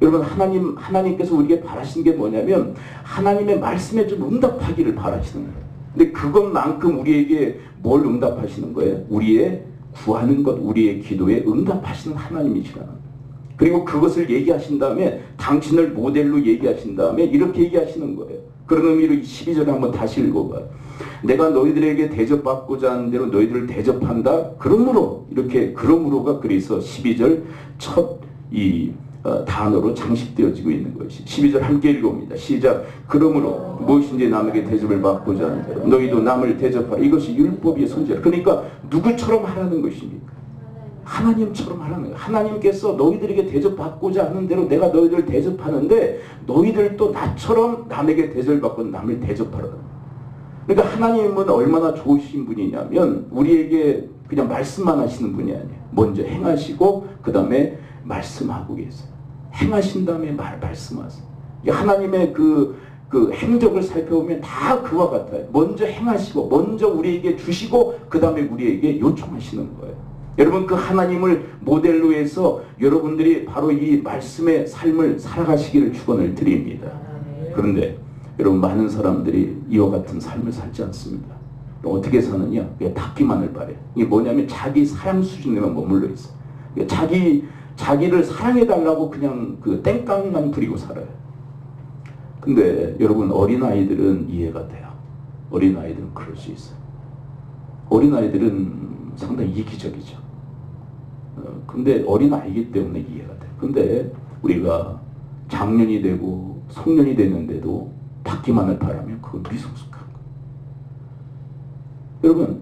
여러분 하나님께서 우리에게 바라시는 게 뭐냐면 하나님의 말씀에 좀 응답하기를 바라시는 거예요. 근데 그것만큼 우리에게 뭘 응답하시는 거예요? 우리의 구하는 것, 우리의 기도에 응답하시는 하나님이시라는 거예요. 그리고 그것을 얘기하신 다음에 당신을 모델로 얘기하신 다음에 이렇게 얘기하시는 거예요. 그런 의미로 12절을 한번 다시 읽어봐요. 내가 너희들에게 대접받고자 하는 대로 너희들을 대접한다. 그러므로 이렇게 그러므로가 그래서 12절 첫 이 단어로 장식되어지고 있는 것이 12절 함께 읽어봅니다. 시작. 그러므로 무엇인지 남에게 대접을 받고자 하는 대로 너희도 남을 대접하라. 이것이 율법의 선지자. 그러니까 누구처럼 하라는 것입니까? 하나님처럼 하라는 거예요. 하나님께서 너희들에게 대접받고자 하는 대로 내가 너희들을 대접하는데 너희들도 나처럼 남에게 대접받고 남을 대접하라. 그러니까 하나님은 얼마나 좋으신 분이냐면 우리에게 그냥 말씀만 하시는 분이 아니에요. 먼저 행하시고 그 다음에 말씀하고 계세요. 행하신 다음에 말씀하세요. 하나님의 그 행적을 살펴보면 다 그와 같아요. 먼저 행하시고 먼저 우리에게 주시고 그 다음에 우리에게 요청하시는 거예요. 여러분 그 하나님을 모델로 해서 여러분들이 바로 이 말씀의 삶을 살아가시기를 축원을 드립니다. 그런데 여러분 많은 사람들이 이와 같은 삶을 살지 않습니다. 어떻게 사느냐? 그냥 받기만을 바래요. 이게 뭐냐면 자기 사랑 수준에만 머물러 있어요. 자기를 사랑해달라고 그냥 그 땡깡만 부리고 살아요. 근데 여러분 어린아이들은 이해가 돼요. 어린아이들은 그럴 수 있어요. 어린아이들은 상당히 이기적이죠. 근데 어린아이이기 때문에 이해가 돼요. 근데 우리가 장년이 되고 성년이 되는데도 받기만을 바라면 그건 미성숙한 거예요.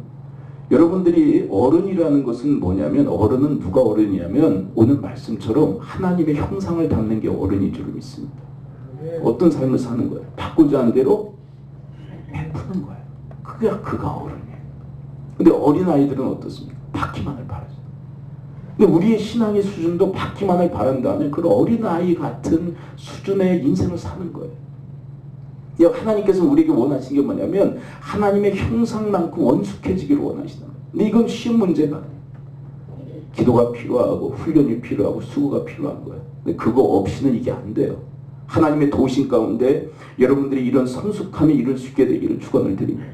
여러분들이 어른이라는 것은 뭐냐면 어른은 누가 어른이냐면 오늘 말씀처럼 하나님의 형상을 담는 게 어른인 줄 믿습니다. 어떤 삶을 사는 거예요? 받고자 하는 대로 베푸는 거예요. 그가 어른이에요. 근데 어린아이들은 어떻습니까? 받기만을 바라죠. 근데 우리의 신앙의 수준도 받기만을 바란다면 그런 어린아이 같은 수준의 인생을 사는 거예요. 하나님께서 우리에게 원하시는 게 뭐냐면 하나님의 형상만큼 원숙해지기를 원하시는 거예요. 근데 이건 쉬운 문제가 아니에요. 기도가 필요하고 훈련이 필요하고 수고가 필요한 거예요. 근데 그거 없이는 이게 안 돼요. 하나님의 도우심 가운데 여러분들이 이런 성숙함에 이룰 수 있게 되기를 축원을 드립니다.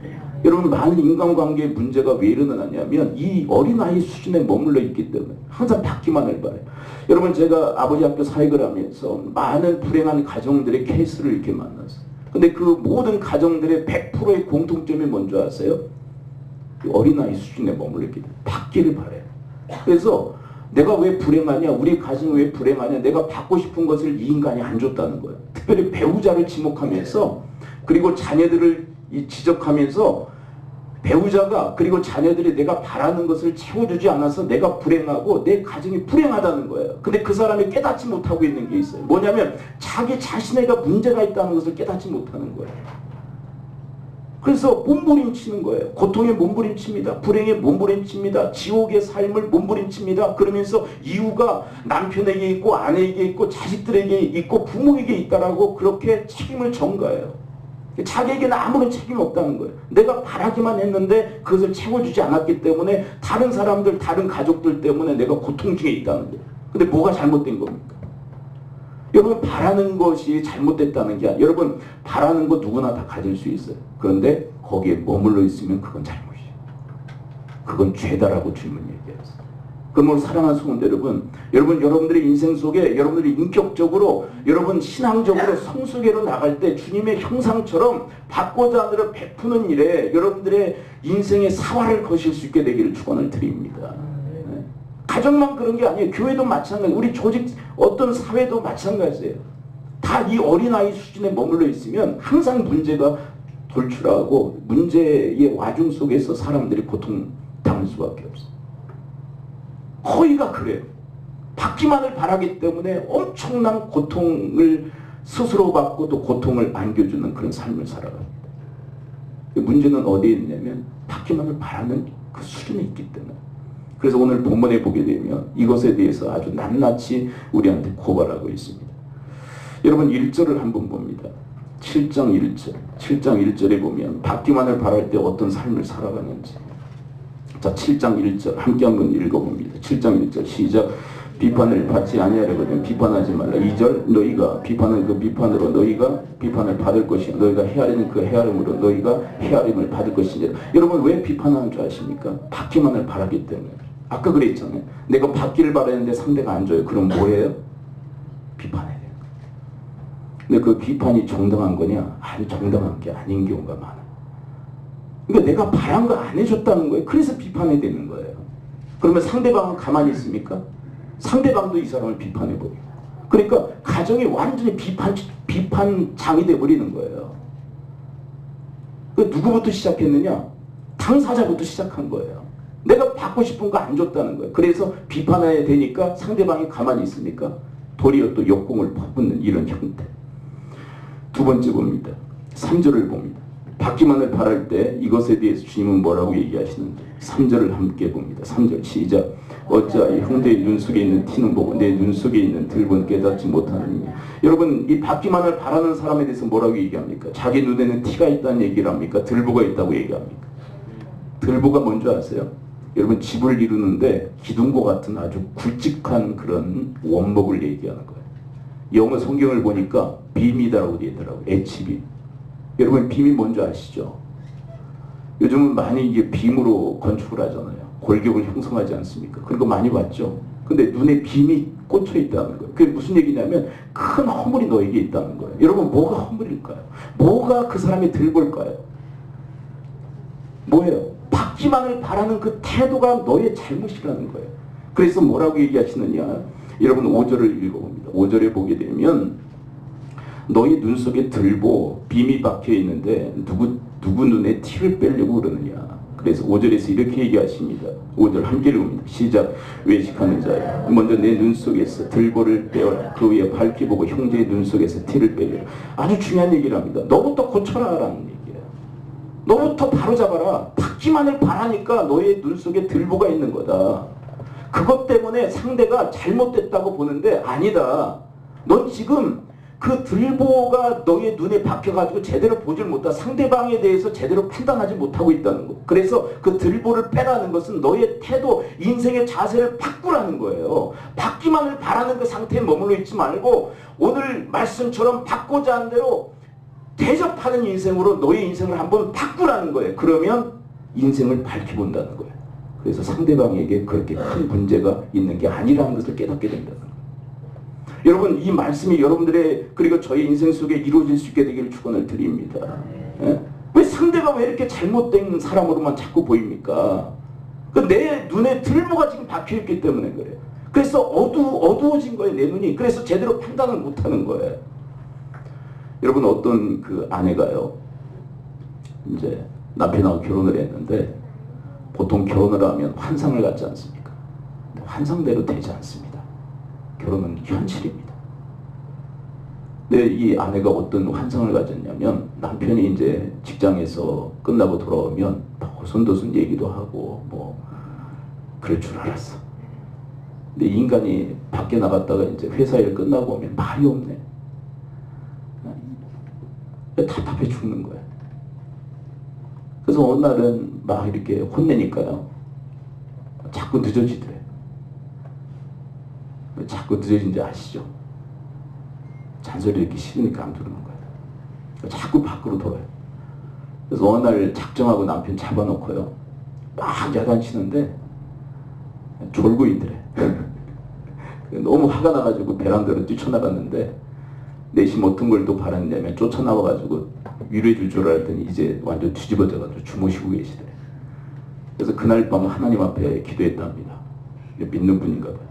여러분 많은 인간관계의 문제가 왜 일어나냐면 이 어린아이 수준에 머물러 있기 때문에 항상 받기만을 바라요. 여러분 제가 아버지 학교 사역을 하면서 많은 불행한 가정들의 케이스를 이렇게 만났어요. 근데 그 모든 가정들의 100%의 공통점이 뭔지 아세요? 어린아이 수준에 머물러 있기 때문에 받기를 바라요. 그래서 내가 왜 불행하냐? 우리 가정이 왜 불행하냐? 내가 받고 싶은 것을 이 인간이 안 줬다는 거예요. 특별히 배우자를 지목하면서 그리고 자녀들을 지적하면서 배우자가 그리고 자녀들이 내가 바라는 것을 채워주지 않아서 내가 불행하고 내 가정이 불행하다는 거예요. 근데 그 사람이 깨닫지 못하고 있는 게 있어요. 뭐냐면 자기 자신에게 문제가 있다는 것을 깨닫지 못하는 거예요. 그래서 몸부림치는 거예요. 고통에 몸부림칩니다. 불행에 몸부림칩니다. 지옥의 삶을 몸부림칩니다. 그러면서 이유가 남편에게 있고 아내에게 있고 자식들에게 있고 부모에게 있다라고 그렇게 책임을 전가해요. 자기에게는 아무런 책임이 없다는 거예요. 내가 바라기만 했는데 그것을 채워주지 않았기 때문에 다른 사람들, 다른 가족들 때문에 내가 고통 중에 있다는 거예요. 근데 뭐가 잘못된 겁니까? 여러분 바라는 것이 잘못됐다는 게 아니라 여러분 바라는 거 누구나 다 가질 수 있어요. 그런데 거기에 머물러 있으면 그건 잘못이에요. 그건 죄다라고 주님은 얘기했어요. 그러므로 사랑하는 성도 여러분들의 인생 속에 여러분들이 인격적으로 여러분 신앙적으로 성숙계로 나갈 때 주님의 형상처럼 받고자 하느라 베푸는 일에 여러분들의 인생의 사활을 거실 수 있게 되기를 축원을 드립니다. 네. 가정만 그런 게 아니에요. 교회도 마찬가지예요. 우리 조직 어떤 사회도 마찬가지예요. 다 이 어린아이 수준에 머물러 있으면 항상 문제가 돌출하고 문제의 와중 속에서 사람들이 고통당할 수밖에 없어요. 거의가 그래요. 받기만을 바라기 때문에 엄청난 고통을 스스로 받고 또 고통을 안겨주는 그런 삶을 살아갑니다. 문제는 어디에 있냐면 받기만을 바라는 그 수준에 있기 때문에. 그래서 오늘 본문에 보게 되면 이것에 대해서 아주 낱낱이 우리한테 고발하고 있습니다. 여러분 1절을 한번 봅니다. 7장 1절. 7장 1절에 보면 받기만을 바랄 때 어떤 삶을 살아가는지. 자, 7장 1절 함께 한번 읽어봅니다. 7장 1절 시작. 비판을 받지 아니하려거든 비판하지 말라. 2절 너희가 비판은 그 비판으로 너희가 비판을 받을 것이요 너희가 헤아리는 그 헤아림으로 너희가 헤아림을 받을 것이니라. 여러분 왜 비판하는 줄 아십니까? 받기만을 바라기 때문에. 아까 그랬잖아요. 내가 받기를 바라는데 상대가 안 줘요. 그럼 뭐예요? 비판해야 돼요. 근데 그 비판이 정당한 거냐? 아니 정당한 게 아닌 경우가 많아요. 그러니까 내가 바란 거 안 해줬다는 거예요. 그래서 비판해야 되는 거예요. 그러면 상대방은 가만히 있습니까? 상대방도 이 사람을 비판해버려요. 그러니까 가정이 완전히 비판장이 돼버리는 거예요. 누구부터 시작했느냐? 당사자부터 시작한 거예요. 내가 받고 싶은 거 안 줬다는 거예요. 그래서 비판해야 되니까 상대방이 가만히 있으니까 도리어 또 역공을 퍼붓는 이런 형태. 두 번째 봅니다. 3절을 봅니다. 받기만을 바랄 때 이것에 대해서 주님은 뭐라고 얘기하시는데 3절을 함께 봅니다. 3절 시작. 어찌하여 형제의 눈 속에 있는 티는 보고 내 눈 속에 있는 들보는 깨닫지 못하느냐. 여러분 이 받기만을 바라는 사람에 대해서 뭐라고 얘기합니까? 자기 눈에는 티가 있다는 얘기를 합니까? 들보가 있다고 얘기합니까? 들보가 뭔지 아세요? 여러분 집을 이루는데 기둥과 같은 아주 굵직한 그런 원목을 얘기하는 거예요. 영어 성경을 보니까 빔이라고 되어 있더라고요. H빔. 여러분 빔이 뭔지 아시죠? 요즘은 많이 이게 빔으로 건축을 하잖아요. 골격을 형성하지 않습니까? 그런 거 많이 봤죠? 근데 눈에 빔이 꽂혀 있다는 거예요. 그게 무슨 얘기냐면 큰 허물이 너에게 있다는 거예요. 여러분 뭐가 허물일까요? 뭐가 그 사람의 들볼까요? 뭐예요? 받기만을 바라는 그 태도가 너의 잘못이라는 거예요. 그래서 뭐라고 얘기하시느냐? 여러분 5절을 읽어봅니다. 5절에 보게 되면 너희 눈 속에 들보 빔이 박혀 있는데 누구 눈에 티를 빼려고 그러느냐. 그래서 5절에서 이렇게 얘기하십니다. 5절 함께 읽습니다. 시작. 외식하는 자야 먼저 내 눈 속에서 들보를 빼어라. 그 위에 밝게 보고 형제의 눈 속에서 티를 빼려라. 아주 중요한 얘기를 합니다. 너부터 고쳐라 라는 얘기예요. 너부터 바로잡아라. 받기만을 바라니까 너의 눈 속에 들보가 있는 거다. 그것 때문에 상대가 잘못됐다고 보는데 아니다. 넌 지금 그 들보가 너의 눈에 박혀가지고 제대로 보질 못하고 상대방에 대해서 제대로 판단하지 못하고 있다는 거. 그래서 그 들보를 빼라는 것은 너의 태도, 인생의 자세를 바꾸라는 거예요. 받기만을 바라는 그 상태에 머물러 있지 말고 오늘 말씀처럼 받고자 하는 대로 대접하는 인생으로 너의 인생을 한번 바꾸라는 거예요. 그러면 인생을 밝히 본다는 거예요. 그래서 상대방에게 그렇게 큰 문제가 있는 게 아니라는 것을 깨닫게 된다는 거예요. 여러분 이 말씀이 여러분들의 그리고 저희 인생 속에 이루어질 수 있게 되기를 축원을 드립니다. 예? 왜 상대가 왜 이렇게 잘못된 사람으로만 자꾸 보입니까? 내 눈에 들보가 지금 박혀있기 때문에 그래요. 그래서 어두워진 거예요, 내 눈이. 그래서 제대로 판단을 못하는 거예요. 여러분 어떤 그 아내가요, 이제 남편하고 결혼을 했는데 보통 결혼을 하면 환상을 갖지 않습니까? 환상대로 되지 않습니다. 결혼은 현실입니다. 근데 이 아내가 어떤 환상을 가졌냐면 남편이 이제 직장에서 끝나고 돌아오면 도순도순 얘기도 하고 뭐 그럴 줄 알았어. 근데 이 인간이 밖에 나갔다가 이제 회사 일 끝나고 오면 말이 없네. 답답해 죽는 거야. 그래서 어느 날은 막 이렇게 혼내니까요. 자꾸 늦어지더래. 자꾸 늦어진지 아시죠? 잔소리 듣기 싫으니까 안 들어오는 거예요. 자꾸 밖으로 돌아요. 그래서 어느 날 작정하고 남편 잡아놓고요. 막 야단치는데 졸고 있더래. 너무 화가 나가지고 베란다로 뛰쳐나갔는데 내심 어떤 걸 또 바랐냐면 쫓아나와가지고 위로해 줄 줄 알았더니 이제 완전 뒤집어져가지고 주무시고 계시더래. 그래서 그날 밤 하나님 앞에 기도했답니다. 믿는 분인가 봐요.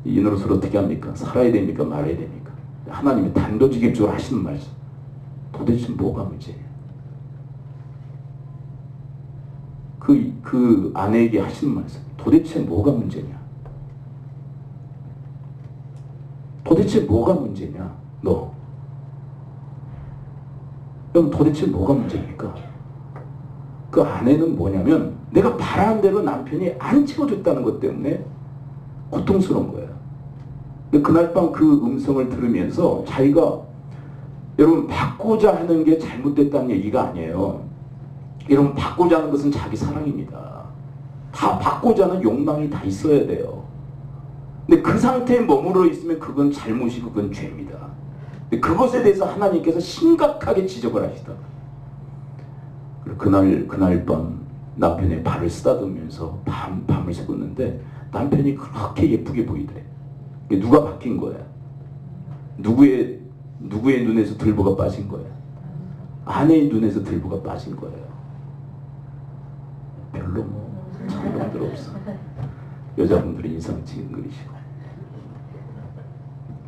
이 노릇을 어떻게 합니까? 살아야 됩니까? 말아야 됩니까? 하나님이 단도직입적으로 하시는 말씀. 도대체 뭐가 문제예요? 그 아내에게 하시는 말씀. 도대체 뭐가 문제냐? 도대체 뭐가 문제냐? 너. 그럼 도대체 뭐가 문제입니까? 그 아내는 뭐냐면 내가 바라는 대로 남편이 안 채워줬다는 것 때문에 고통스러운 거예요. 근데 그날 밤 그 음성을 들으면서 자기가 여러분 받고자 하는 게 잘못됐다는 얘기가 아니에요. 여러분 받고자 하는 것은 자기 사랑입니다. 다 받고자 하는 욕망이 다 있어야 돼요. 근데 그 상태에 머물러 있으면 그건 잘못이고 그건 죄입니다. 근데 그것에 대해서 하나님께서 심각하게 지적을 하시다. 그날 밤 남편의 발을 쓰다듬으면서 밤을 새웠는데 남편이 그렇게 예쁘게 보이더래. 누가 바뀐 거야? 누구의 눈에서 들보가 빠진 거야? 아내의 눈에서 들보가 빠진 거예요. 별로 뭐 장동들 없어. 여자분들은 인상 찡그리시고.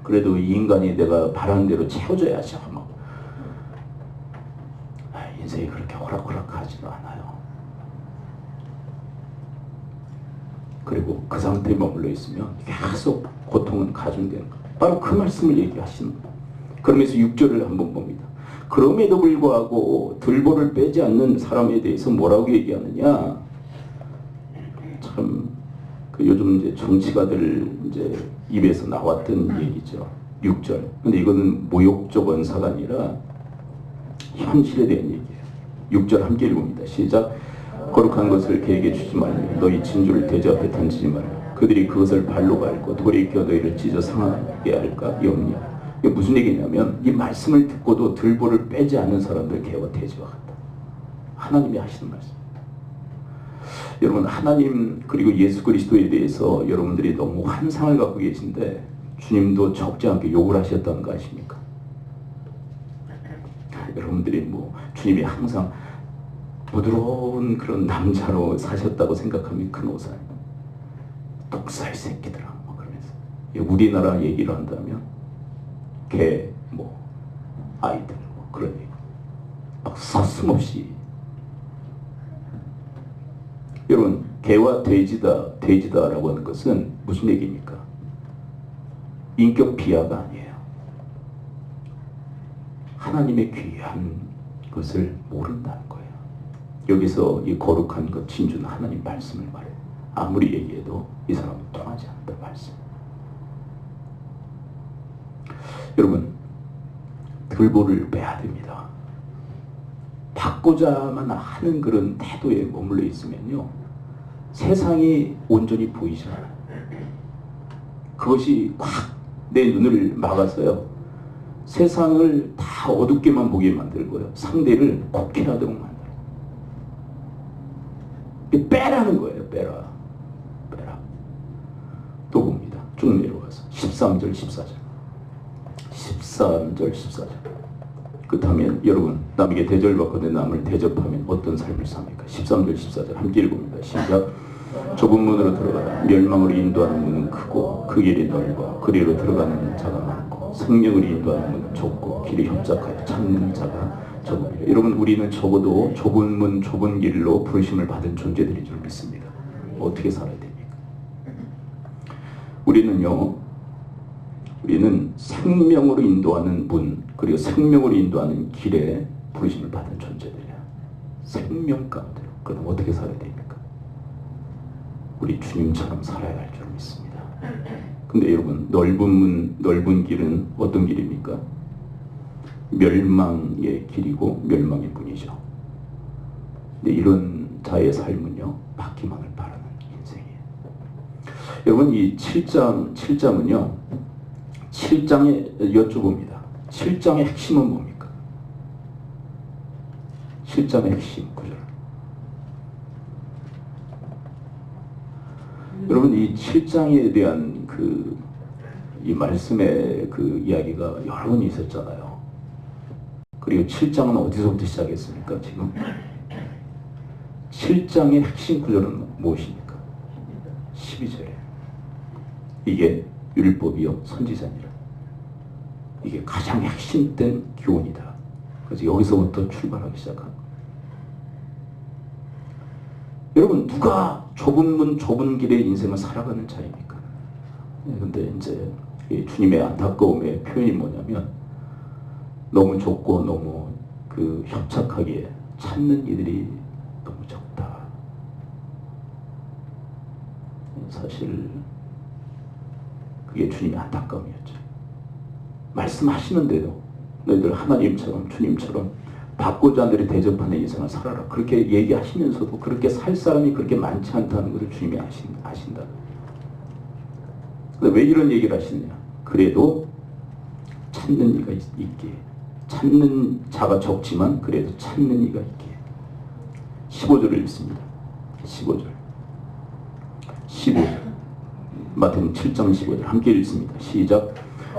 그래도 이 인간이 내가 바라는 대로 채워줘야지. 막. 인생이 그렇게 호락호락하지도 않아요. 그리고 그 상태에 머물러 있으면 계속 고통은 가중되는 거예요. 바로 그 말씀을 얘기하시는 거예요. 그러면서 6절을 한번 봅니다. 그럼에도 불구하고 들보를 빼지 않는 사람에 대해서 뭐라고 얘기하느냐? 참 그 요즘 이제 정치가들 이제 입에서 나왔던 얘기죠. 6절. 근데 이거는 모욕적 언사가 아니라 현실에 대한 얘기예요. 6절 함께 읽어봅니다. 시작. 거룩한 것을 개에게 주지 말며 너희 진주를 돼지 앞에 던지지 말라. 그들이 그것을 발로 밟고 돌이켜 너희를 찢어 상하게 할까 염려. 이게 무슨 얘기냐면 이 말씀을 듣고도 들보를 빼지 않는 사람들 개와 돼지와 같다. 하나님이 하시는 말씀. 여러분 하나님 그리고 예수 그리스도에 대해서 여러분들이 너무 환상을 갖고 계신데 주님도 적지 않게 욕을 하셨다는 거 아십니까? 여러분들이 뭐 주님이 항상 부드러운 그런 남자로 사셨다고 생각하면 큰 오산. 독살 새끼들아 뭐 그러면서 우리나라 얘기를 한다면 개, 뭐 아이들 뭐 그런 얘기 막 서슴없이. 여러분 개와 돼지다라고 하는 것은 무슨 얘기입니까? 인격 비하가 아니에요. 하나님의 귀한 것을 모른다는 거예요. 여기서 이 거룩한 것 진주는 하나님 말씀을 말해요. 아무리 얘기해도 이 사람은 통하지 않는다 말씀. 여러분 들보를 빼야 됩니다. 받고자만 하는 그런 태도에 머물러 있으면요 세상이 온전히 보이지 않아요. 그것이 꽉 내 눈을 막아서요 세상을 다 어둡게만 보게 만들고요 상대를 곡해하도록 만들어요. 빼라는 거예요. 빼라. 또 봅니다. 쭉 내려가서 13절 14절 그렇다면 여러분 남에게 대접받거나 남을 대접하면 어떤 삶을 삽니까? 13절 14절 함께 읽어봅니다. 시작. 좁은 문으로 들어가라. 멸망으로 인도하는 문은 크고 그 길이 넓어 그리로 들어가는 자가 많고 생명으로 인도하는 문은 좁고 길이 협착하여 찾는 자가 적으리라. 여러분 우리는 적어도 좁은 문 좁은 길로 부르심을 받은 존재들인 줄 믿습니다. 어떻게 살아야 됩니까? 우리는 생명으로 인도하는 문 그리고 생명으로 인도하는 길에 부르심을 받은 존재들이야. 생명 가운데로. 그럼 어떻게 살아야 됩니까? 우리 주님처럼 살아야 할 줄 믿습니다. 근데 여러분 넓은 문 넓은 길은 어떤 길입니까? 멸망의 길이고 멸망의 문이죠. 근데 이런 자의 삶은요 바퀴만을 바라는 인생이에요. 여러분 이 7장은요 7장에 여쭤봅니다. 7장의 핵심은 뭡니까? 7장의 핵심 구절. 여러분 이 7장에 대한 이 말씀의 그 이야기가 여러 번 있었잖아요. 그리고 7장은 어디서부터 시작했습니까? 지금 7장의 핵심 구절은 무엇입니까? 12절에 이게 율법이요 선지자니라. 이게 가장 핵심된 교훈이다. 그래서 여기서부터 출발하기 시작한. 여러분 누가 좁은 문 좁은 길의 인생을 살아가는 자입니까? 근데 이제 주님의 안타까움의 표현이 뭐냐면 너무 좁고 너무 협착하기에 찾는 이들이 너무 적다. 사실 그게 주님의 안타까움이었죠. 말씀하시는데도 너희들 하나님처럼 주님처럼 받고자 하는 데를 대접하는 인생을 살아라. 그렇게 얘기하시면서도 그렇게 살 사람이 그렇게 많지 않다는 것을 주님이 아신다. 근데 왜 이런 얘기를 하시느냐? 그래도 찾는 이가 있기에. 찾는 자가 적지만 그래도 찾는 이가 있기에. 15절을 읽습니다. 15절. 마태복음 7장 15절 함께 읽습니다. 시작.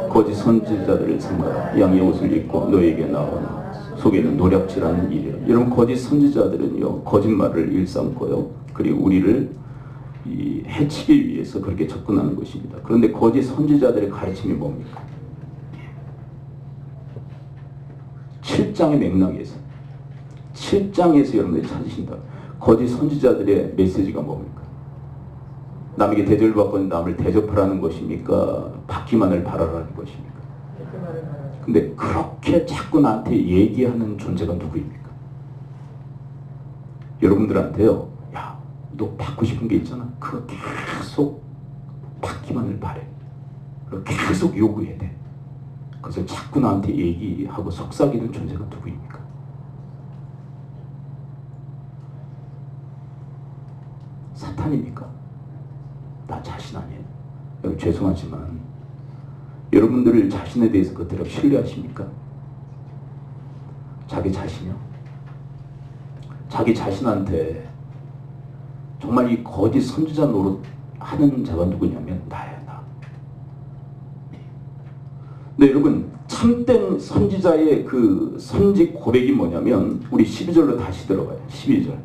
거짓 선지자들을 삼가라. 양의 옷을 입고 너에게 나오나 속에는 노략질하는 일이라. 여러분 거짓 선지자들은요 거짓말을 일삼고요 그리고 우리를 해치기 위해서 그렇게 접근하는 것입니다. 그런데 거짓 선지자들의 가르침이 뭡니까? 7장의 맥락에서 7장에서 여러분들이 찾으신다. 거짓 선지자들의 메시지가 뭡니까? 남에게 대접을 받고 남을 대접하라는 것입니까? 받기만을 바라라는 것입니까? 근데 그렇게 자꾸 나한테 얘기하는 존재가 누구입니까? 여러분들한테요, 야, 너 받고 싶은 게 있잖아. 그거 계속 받기만을 바래. 그리고 계속 요구해야 돼. 그래서 자꾸 나한테 얘기하고 속삭이는 존재가 누구입니까? 사탄입니까? 나 자신 아니에요? 여러분 죄송하지만 여러분들 자신에 대해서 그대로 신뢰하십니까? 자기 자신이요? 자기 자신한테 정말 이 거짓 선지자 노릇 하는 자가 누구냐면 나야, 나. 근데 여러분 참된 선지자의 그 선지 고백이 뭐냐면 우리 12절로 다시 들어가요. 12절.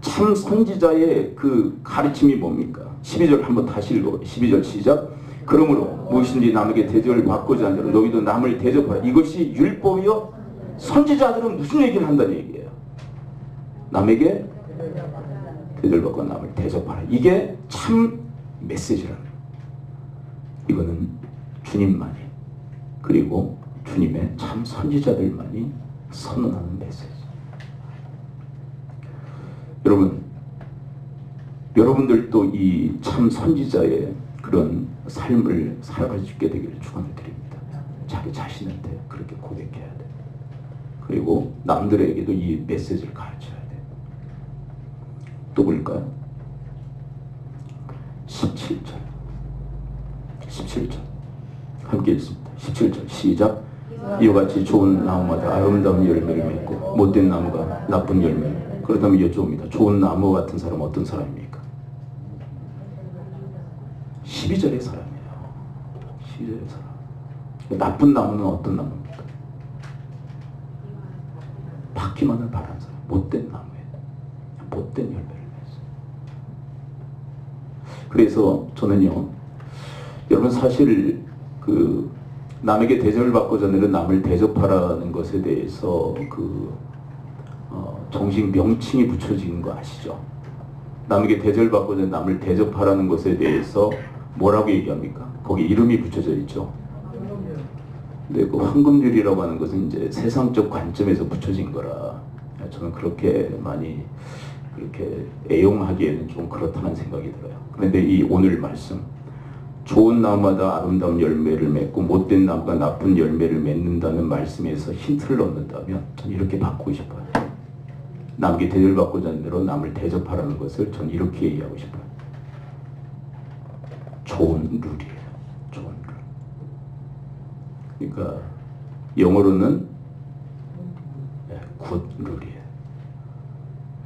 참 선지자의 그 가르침이 뭡니까? 12절 한번 다시 읽어봐요. 12절 시작. 그러므로 무엇인지 남에게 대접을 받고자 하는 대로 너희도 남을 대접하라. 이것이 율법이요? 선지자들은 무슨 얘기를 한다는 얘기예요? 남에게 대접을 받고 남을 대접하라. 이게 참 메시지라는 거예요. 이거는 주님만이 그리고 주님의 참 선지자들만이 선언하는 메시지. 여러분, 여러분들도 이 참 선지자의 그런 삶을 살아갈 수 있게 되기를 축원을 드립니다. 자기 자신한테 그렇게 고백해야 돼. 그리고 남들에게도 이 메시지를 가르쳐야 돼. 또 볼까요? 17절. 17절. 함께 읽습니다. 17절 시작. 이와 같이 좋은 나무마다 아름다운 열매를 맺고 못된 나무가 나쁜 열매를. 그렇다면 여쭤봅니다. 좋은 나무 같은 사람은 어떤 사람입니까? 12절의 사람이에요. 12절의 사람. 나쁜 나무는 어떤 나무입니까? 받기만을 바라는 사람. 못된 나무예요. 못된 열매를 맺어요. 그래서 저는요, 여러분 사실 그 남에게 대접을 받고자 하는 남을 대접하라는 것에 대해서 정식 명칭이 붙여진 거 아시죠? 남에게 대접을 받고자 남을 대접하라는 것에 대해서 뭐라고 얘기합니까? 거기 이름이 붙여져 있죠. 근데 그 황금률이라고 하는 것은 이제 세상적 관점에서 붙여진 거라 저는 그렇게 많이 그렇게 애용하기에는 좀 그렇다는 생각이 들어요. 그런데 이 오늘 말씀 좋은 나무마다 아름다운 열매를 맺고 못된 나무가 나쁜 열매를 맺는다는 말씀에서 힌트를 얻는다면 저는 이렇게 바꾸고 싶어요. 남에게 대접을 받고자 하는 대로 남을 대접하라는 것을 전 이렇게 얘기하고 싶어요. 좋은 룰이에요. 좋은 룰. 그러니까 영어로는 굿 룰이에요.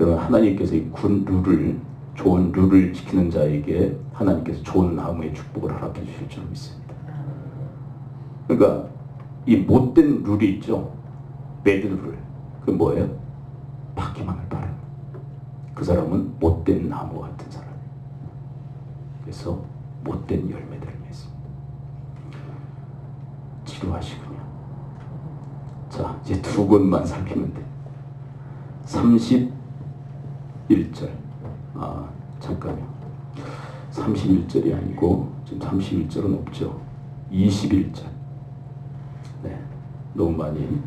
여러분 하나님께서 이 굿 룰을 좋은 룰을 지키는 자에게 하나님께서 좋은 나무의 축복을 허락해 주실 줄 믿습니다. 그러니까 이 못된 룰이 있죠. 배드 룰. 그 뭐예요? 받기만을 바라는. 그 사람은 못된 나무 같은 사람이에요. 그래서 못된 열매들을 맺습니다. 지루하시군요. 자, 이제 두 권만 살피면 돼. 31절. 잠깐요. 31절이 아니고 지금 31절은 없죠. 21절. 네, 너무 많이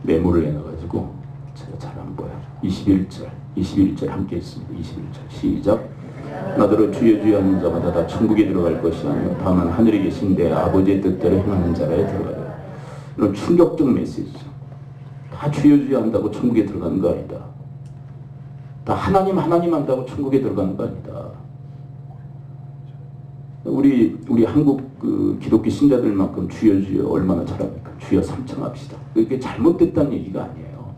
메모를 해놔가지고 제가 잘 안 보여요. 21절 함께 했습니다. 21절 시작. 나더러 주여 주여 하는 자마다 다 천국에 들어갈 것이 아니요 다만 하늘에 계신 내 아버지의 뜻대로 행하는 자라에 들어가요. 이런 충격적 메시지죠. 다 주여 주여 한다고 천국에 들어가는 거 아니다. 다 하나님 한다고 천국에 들어가는 거 아니다. 우리 한국 그 기독교 신자들만큼 주여 주여 얼마나 잘합니까? 주여 삼창합시다. 그게 잘못됐다는 얘기가 아니에요.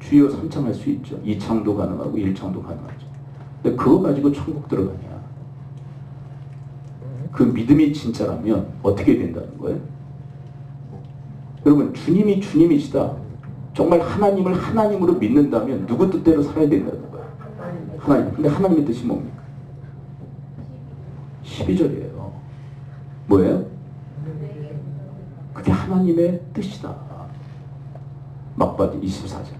주여 삼창할 수 있죠. 2창도 가능하고 1창도 가능하죠. 근데 그거 가지고 천국 들어가냐? 그 믿음이 진짜라면 어떻게 된다는 거예요? 여러분 주님이 주님이시다. 정말 하나님을 하나님으로 믿는다면 누구 뜻대로 살아야 된다는 거예요. 하나님. 근데 하나님의 뜻이 뭡니까? 12절이에요. 뭐예요? 그게 하나님의 뜻이다. 막바지 24절.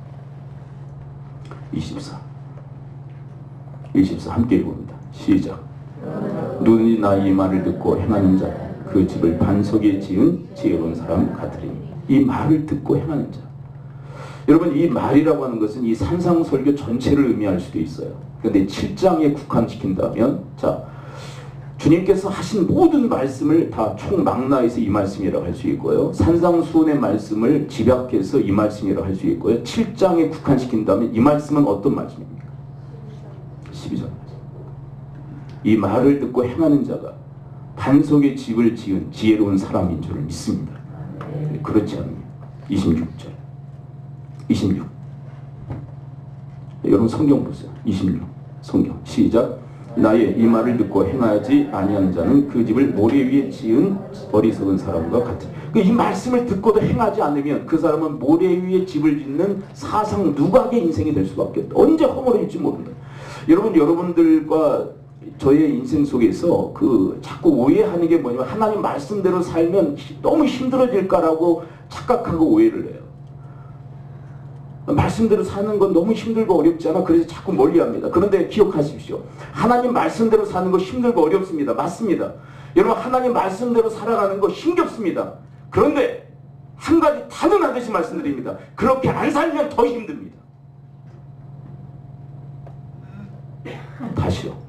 24 함께 읽어봅니다. 시작. 누구든지 나의 이 말을 듣고 행하는 자 그 집을 반석에 지은 지혜로운 사람 같으리니. 이 말을 듣고 행하는 자. 여러분, 이 말이라고 하는 것은 이 산상설교 전체를 의미할 수도 있어요. 그런데 7장에 국한시킨다면, 자, 주님께서 하신 모든 말씀을 다 총망라해서 이 말씀이라고 할 수 있고요. 산상수훈의 말씀을 집약해서 이 말씀이라고 할 수 있고요. 7장에 국한시킨다면 이 말씀은 어떤 말씀입니까? 12절. 이 말을 듣고 행하는 자가 반석에 집을 지은 지혜로운 사람인 줄을 믿습니다. 그렇지 않습니다. 26절. 26. 여러분 성경 보세요. 26. 성경 시작. 나의 이 말을 듣고 행하지 아니하는 자는 그 집을 모래 위에 지은 어리석은 사람과 같으니. 이 말씀을 듣고도 행하지 않으면 그 사람은 모래 위에 집을 짓는 사상 누각의 인생이 될 수밖에 없다. 언제 허물어질지 모른다. 여러분, 여러분들과 저의 인생 속에서 자꾸 오해하는 게 뭐냐면 하나님 말씀대로 살면 너무 힘들어질까라고 착각하고 오해를 해요. 말씀대로 사는 건 너무 힘들고 어렵지 않아? 그래서 자꾸 멀리합니다. 그런데 기억하십시오. 하나님 말씀대로 사는 거 힘들고 어렵습니다. 맞습니다. 여러분, 하나님 말씀대로 살아가는 거 힘겹습니다. 그런데 한 가지 단언하듯이 말씀드립니다. 그렇게 안 살면 더 힘듭니다. 다시요.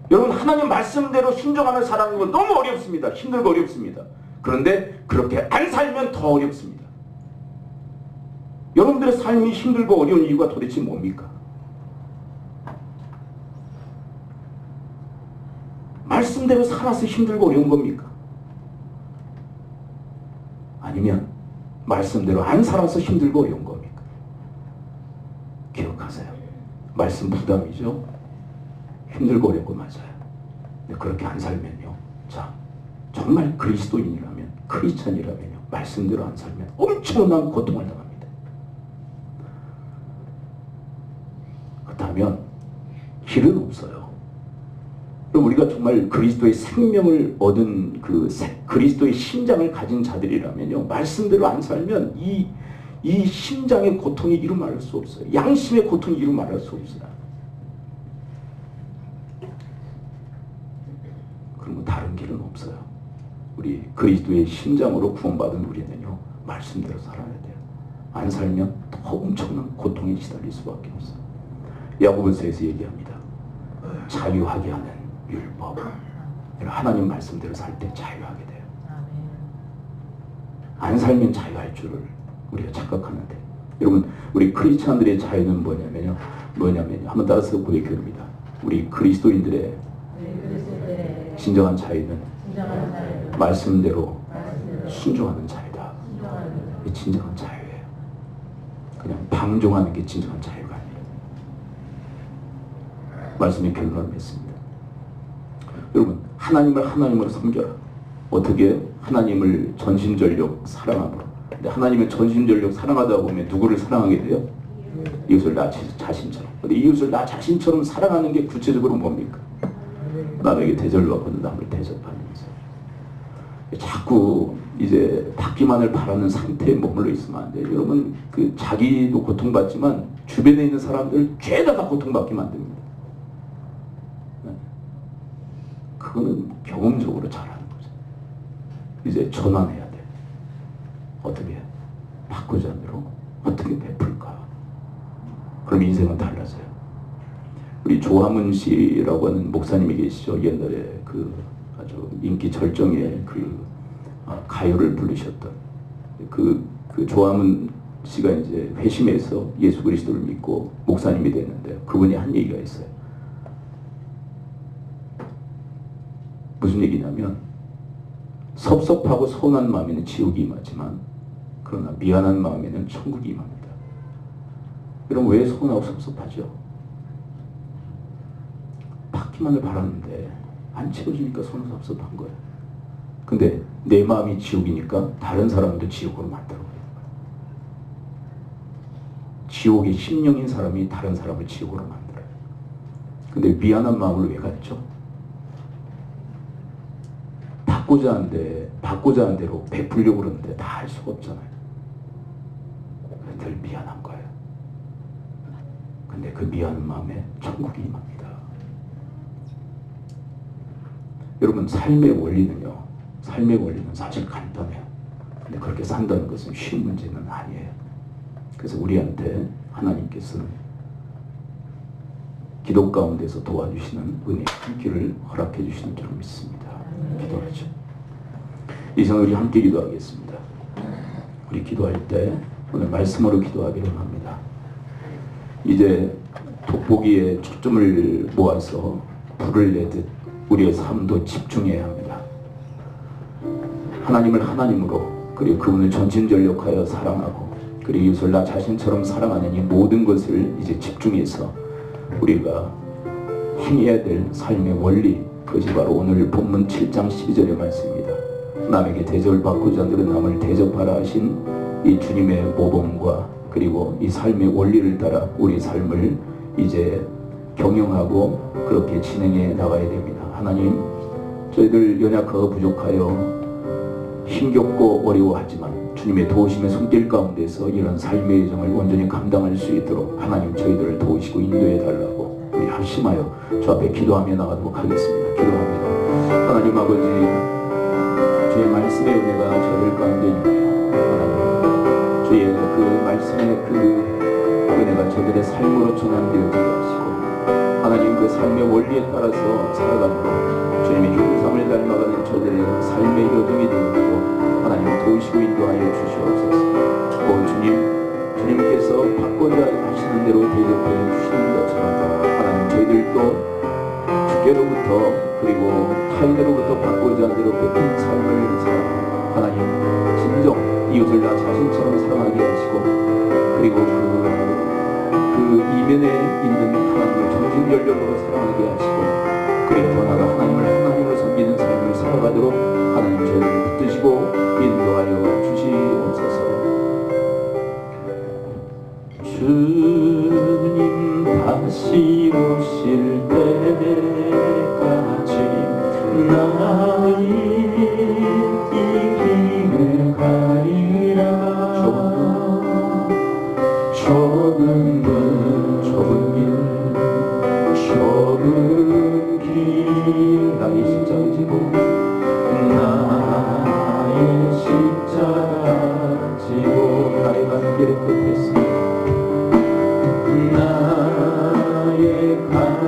여러분, 하나님 말씀대로 순종하며 살아가는 건 너무 어렵습니다. 힘들고 어렵습니다. 그런데 그렇게 안 살면 더 어렵습니다. 여러분들의 삶이 힘들고 어려운 이유가 도대체 뭡니까? 말씀대로 살아서 힘들고 어려운 겁니까? 아니면 말씀대로 안 살아서 힘들고 어려운 겁니까? 기억하세요. 말씀 부담이죠. 힘들고 어렵고 맞아요. 근데 그렇게 안 살면요. 자, 정말 그리스도인이라면, 크리스찬이라면요. 말씀대로 안 살면 엄청난 고통을 당합니다. 그렇다면 길은 없어요. 그럼 우리가 정말 그리스도의 생명을 얻은 그리스도의 심장을 가진 자들이라면요. 말씀대로 안 살면 이 심장의 고통이 이루 말할 수 없어요. 양심의 고통이 이루 말할 수 없어요. 그럼 다른 길은 없어요. 우리 그리스도의 심장으로 구원받은 우리는요. 말씀대로 살아야 돼요. 안 살면 더 엄청난 고통에 시달릴 수밖에 없어요. 야고보서에서 얘기합니다. 자유하게 하는 율법. 하나님 말씀대로 살 때 자유하게 돼요. 안 살면 자유할 줄을 우리가 착각하는데, 여러분, 우리 크리스찬들의 자유는 뭐냐면요. 한번 따라서 고백해 봅니다. 우리 그리스도인들의 진정한 자유는 말씀대로 순종하는 자유다. 이게 진정한 자유예요. 그냥 방종하는 게 진정한 자유가 아니에요. 말씀의 결론을 맺습니다. 여러분, 하나님을 하나님으로 섬겨라. 어떻게? 하나님을 전심전력 사랑함으로. 근데 하나님을 전심전력 사랑하다 보면 누구를 사랑하게 돼요? 이웃을 나 자신처럼. 근데 이웃을 나 자신처럼 사랑하는 게 구체적으로 뭡니까? 남에게 대접받고는 남을 대접하면서 자꾸 이제 받기만을 바라는 상태에 머물러 있으면 안 돼요. 여러분, 자기도 고통받지만 주변에 있는 사람들 죄다 다 고통받게 만듭니다. 그거는 경험적으로 잘하는 거죠. 이제 전환해야 돼. 어떻게? 받고자 함으로 어떻게 베풀까? 그럼 인생은 달라져요. 우리 조화문 씨라고 하는 목사님이 계시죠. 옛날에 아주 인기 절정의 가요를 부르셨던 그 조화문 씨가 이제 회심해서 예수 그리스도를 믿고 목사님이 됐는데, 그분이 한 얘기가 있어요. 무슨 얘기냐면, 섭섭하고 서운한 마음에는 지옥이 임하지만 그러나 미안한 마음에는 천국이 임합니다. 그럼 왜 서운하고 섭섭하죠? 받기만을 바랐는데 안 채워주니까 서운하고 섭섭한 거예요. 근데 내 마음이 지옥이니까 다른 사람도 지옥으로 만들어버려요. 지옥의 심령인 사람이 다른 사람을 지옥으로 만들어요. 근데 미안한 마음을 왜 갖죠? 받고자 한 대로 베풀려고 그러는데 다 할 수가 없잖아요. 늘 미안한 거예요. 근데 그 미안한 마음에 천국이 임합니다. 여러분 삶의 원리는 사실 간단해요. 근데 그렇게 산다는 것은 쉬운 문제는 아니에요. 그래서 우리한테 하나님께서는 기도 가운데서 도와주시는 은혜, 길을 허락해 주시는 줄 믿습니다. 기도하죠. 이제 우리 함께 기도하겠습니다. 우리 기도할 때 오늘 말씀으로 기도하기를 합니다. 이제 돋보기에 초점을 모아서 불을 내듯 우리의 삶도 집중해야 합니다. 하나님을 하나님으로, 그리고 그분을 전심전력하여 사랑하고, 그리고 이웃을 나 자신처럼 사랑하는 이 모든 것을 이제 집중해서 우리가 행해야 될 삶의 원리, 그것이 바로 오늘 본문 7장 12절의 말씀입니다. 남에게 대접을 받고자 하는 남을 대접하라 하신 이 주님의 모범과 그리고 이 삶의 원리를 따라 우리 삶을 이제 경영하고 그렇게 진행해 나가야 됩니다. 하나님, 저희들 연약하고 부족하여 힘겹고 어려워하지만 주님의 도우심의 손길 가운데서 이런 삶의 여정을 온전히 감당할 수 있도록 하나님 저희들을 도우시고 인도해 달라고 우리 합심하여 주 앞에 기도하며 나가도록 하겠습니다. 기도합니다. 하나님 아버지, 주의 말씀의 은혜가 저희들 가운데 임하여 하나님 주의 그 말씀의 그 은혜가 저들의 삶으로 전환되어지게 하시고 하나님 그 삶의 원리에 따라서 살아가므로 주님의 형상을 닮아가는 저들의 삶의 여정이 되도록 하나님 도우시고 인도하여 주시옵소서. 오 주님께서 받고자 하시는 대로 대접해 주시는 것처럼 하나님 저희들도 주께로부터 그리고 타인으로부터 받고자 하는 대로 베푼 삶을 살아 하나님 진정 이웃을 나 자신처럼 사랑하게 하시고 그리고 그 이면에 있는 하나님을 정신전력으로 사랑하게 하시고 그리고 더 나아가 하나님을 하나님으로 섬기는 삶을 살아가도록 하나님 저희를 붙드시고 인도하여 주시옵소서. 주님 다시 오실 때까지 나의 이 길을 가리라. 좁은 길 나의 십자가 지고 나의 십자가 지고 나의 가는 길의 끝에서 나의 가는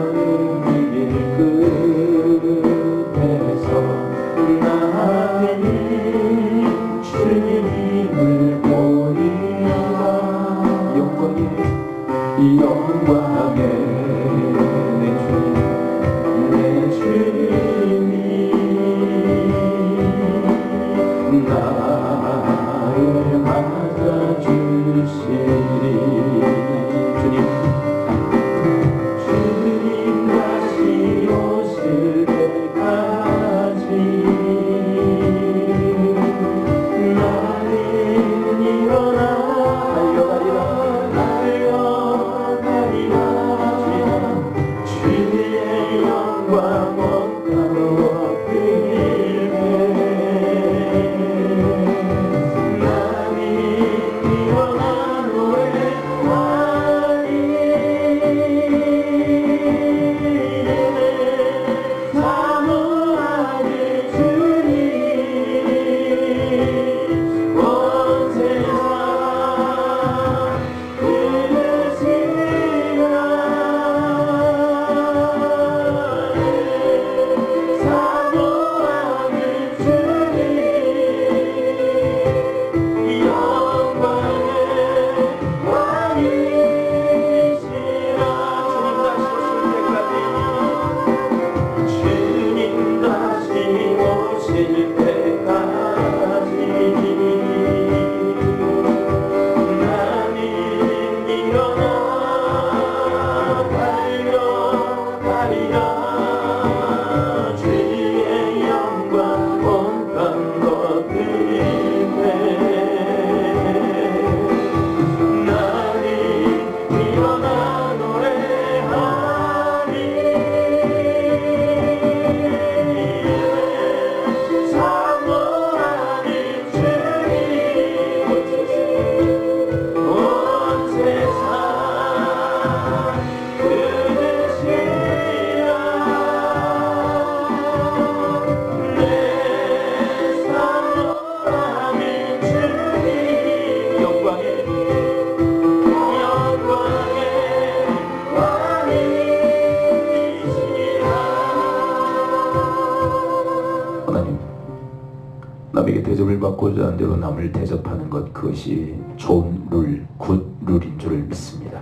남에게 대접을 받고자 하는 대로 남을 대접하는 것, 그것이 좋은 룰, 굿 룰인 줄을 믿습니다.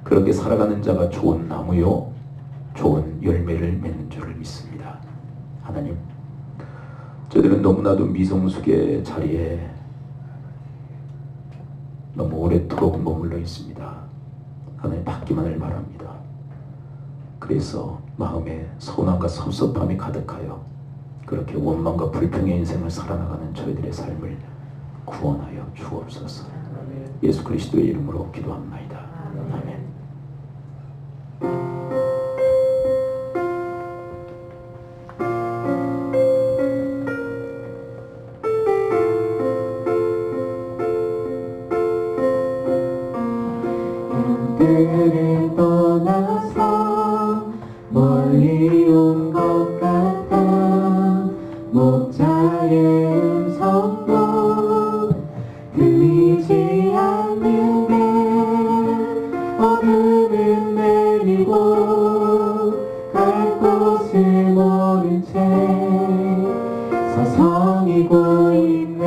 그렇게 살아가는 자가 좋은 나무요 좋은 열매를 맺는 줄을 믿습니다. 하나님, 저희들은 너무나도 미성숙의 자리에 너무 오래도록 머물러 있습니다. 하나님, 바뀌만을 바랍니다. 그래서 마음에 서운함과 섭섭함이 가득하여 그렇게 원망과 불평의 인생을 살아나가는 저희들의 삶을 구원하여 주옵소서. 예수 그리스도의 이름으로 기도합나이다. 아멘. 그를 떠나서 멀리 온 것 같아 목자의 음성도 들리지 않는데 어둠은 내리고 갈 곳을 모른 채 서성이고 있네.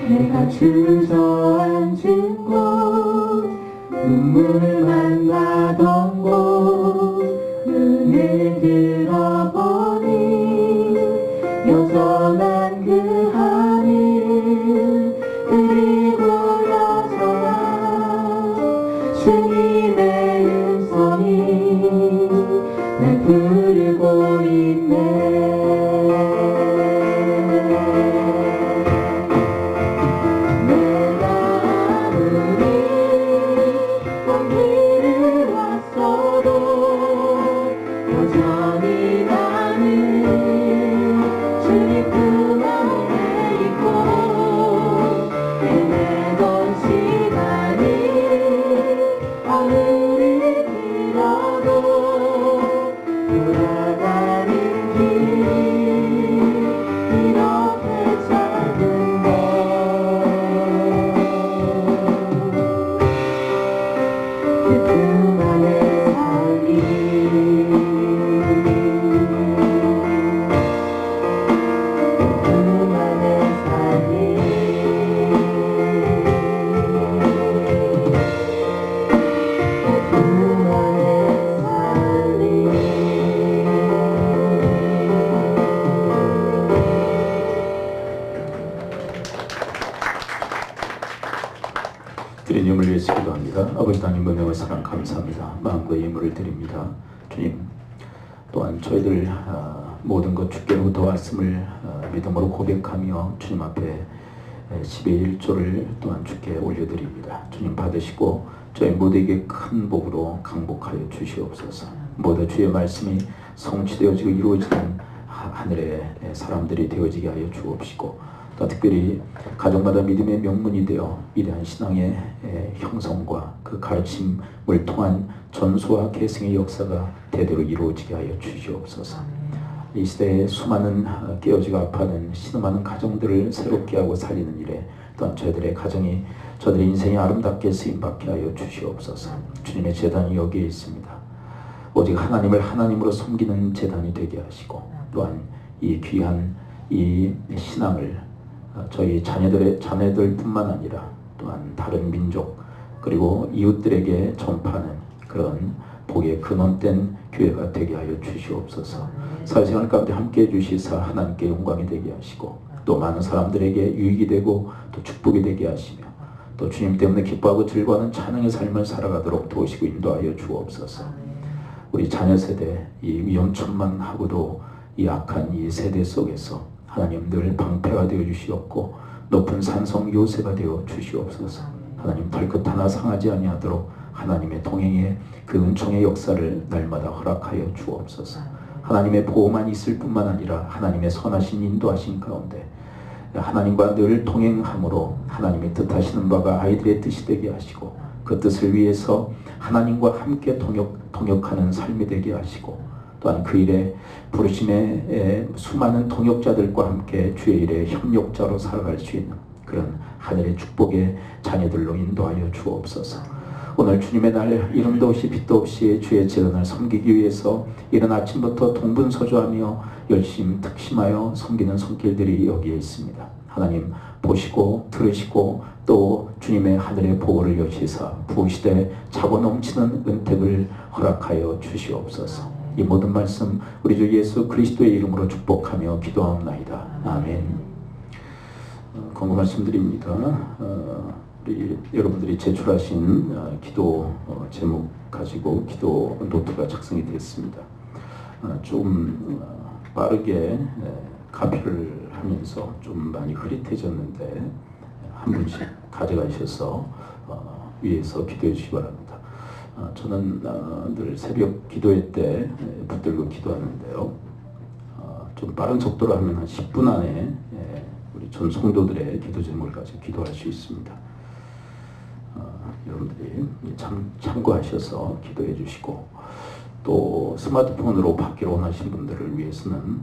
내가 주저앉은 곳, 눈물을 만나던 곳, 눈을 들어보니 여전한 그 하늘, 그리고 여전한 주님의 음성이 날 부르고 있네. 주님을 위해서 기도합니다. 아버지 하나님, 은혜와 사랑 감사합니다. 마음과 예물을 드립니다. 주님, 또한 저희들 모든 것 주께로부터 왔음을 믿음으로 고백하며 주님 앞에 10의 1조를 또한 주께 올려드립니다. 주님 받으시고 저희 모두에게 큰 복으로 강복하여 주시옵소서. 모두 주의 말씀이 성취되어지고 이루어지는 하늘의 사람들이 되어지게 하여 주옵시고, 또 특별히 가정마다 믿음의 명문이 되어 위대한 신앙의 형성과 그 가르침을 통한 전수와 계승의 역사가 대대로 이루어지게 하여 주시옵소서. 이 시대에 수많은 깨어지고 아파하는 신음하는 가정들을 새롭게 하고 살리는 일에 또한 저희들의 가정이 저들의 인생이 아름답게 쓰임받게 하여 주시옵소서. 주님의 재단이 여기에 있습니다. 오직 하나님을 하나님으로 섬기는 재단이 되게 하시고, 또한 이 귀한 이 신앙을 저희 자녀들뿐만 아니라 또한 다른 민족 그리고 이웃들에게 전파하는 그런 복의 근원된 교회가 되게 하여 주시옵소서. 사회생활 가운데 함께해 주시사 하나님께 영광이 되게 하시고, 또 많은 사람들에게 유익이 되고 또 축복이 되게 하시며, 또 주님 때문에 기뻐하고 즐거워하는 찬양의 삶을 살아가도록 도우시고 인도하여 주옵소서. 우리 자녀 세대 이 위험천만하고도 이 악한 이 세대 속에서 하나님 늘 방패가 되어 주시옵고 높은 산성 요새가 되어 주시옵소서. 하나님 털끝 하나 상하지 아니하도록 하나님의 동행의 그 은총의 역사를 날마다 허락하여 주옵소서. 하나님의 보호만 있을 뿐만 아니라 하나님의 선하신 인도하신 가운데 하나님과 늘 동행함으로 하나님의 뜻하시는 바가 아이들의 뜻이 되게 하시고, 그 뜻을 위해서 하나님과 함께 동역하는 삶이 되게 하시고, 또한 그 일에 부르심의 수많은 동역자들과 함께 주의 일에 협력자로 살아갈 수 있는 그런 하늘의 축복의 자녀들로 인도하여 주옵소서. 오늘 주님의 날 이름도 없이 빛도 없이 주의 재단을 섬기기 위해서 이른 아침부터 동분서주하며 열심 특심하여 섬기는 손길들이 여기에 있습니다. 하나님 보시고 들으시고 또 주님의 하늘의 보호를 여시사 부으시되 차고 넘치는 은택을 허락하여 주시옵소서. 이 모든 말씀 우리 주 예수 그리스도의 이름으로 축복하며 기도하옵나이다. 아멘. 권고 말씀드립니다. 우리 여러분들이 제출하신 기도 제목 가지고 기도 노트가 작성이 됐습니다. 좀 빠르게 가표를 하면서 좀 많이 흐릿해졌는데 한 분씩 가져가셔서 위에서 기도해 주시기 바랍니다. 저는 늘 새벽 기도회 때 붙들고 기도하는데요. 좀 빠른 속도로 하면 한 10분 안에 우리 전 성도들의 기도 제목을 가지고 기도할 수 있습니다. 여러분들이 참고하셔서 기도해 주시고, 또 스마트폰으로 받기를 원하신 분들을 위해서는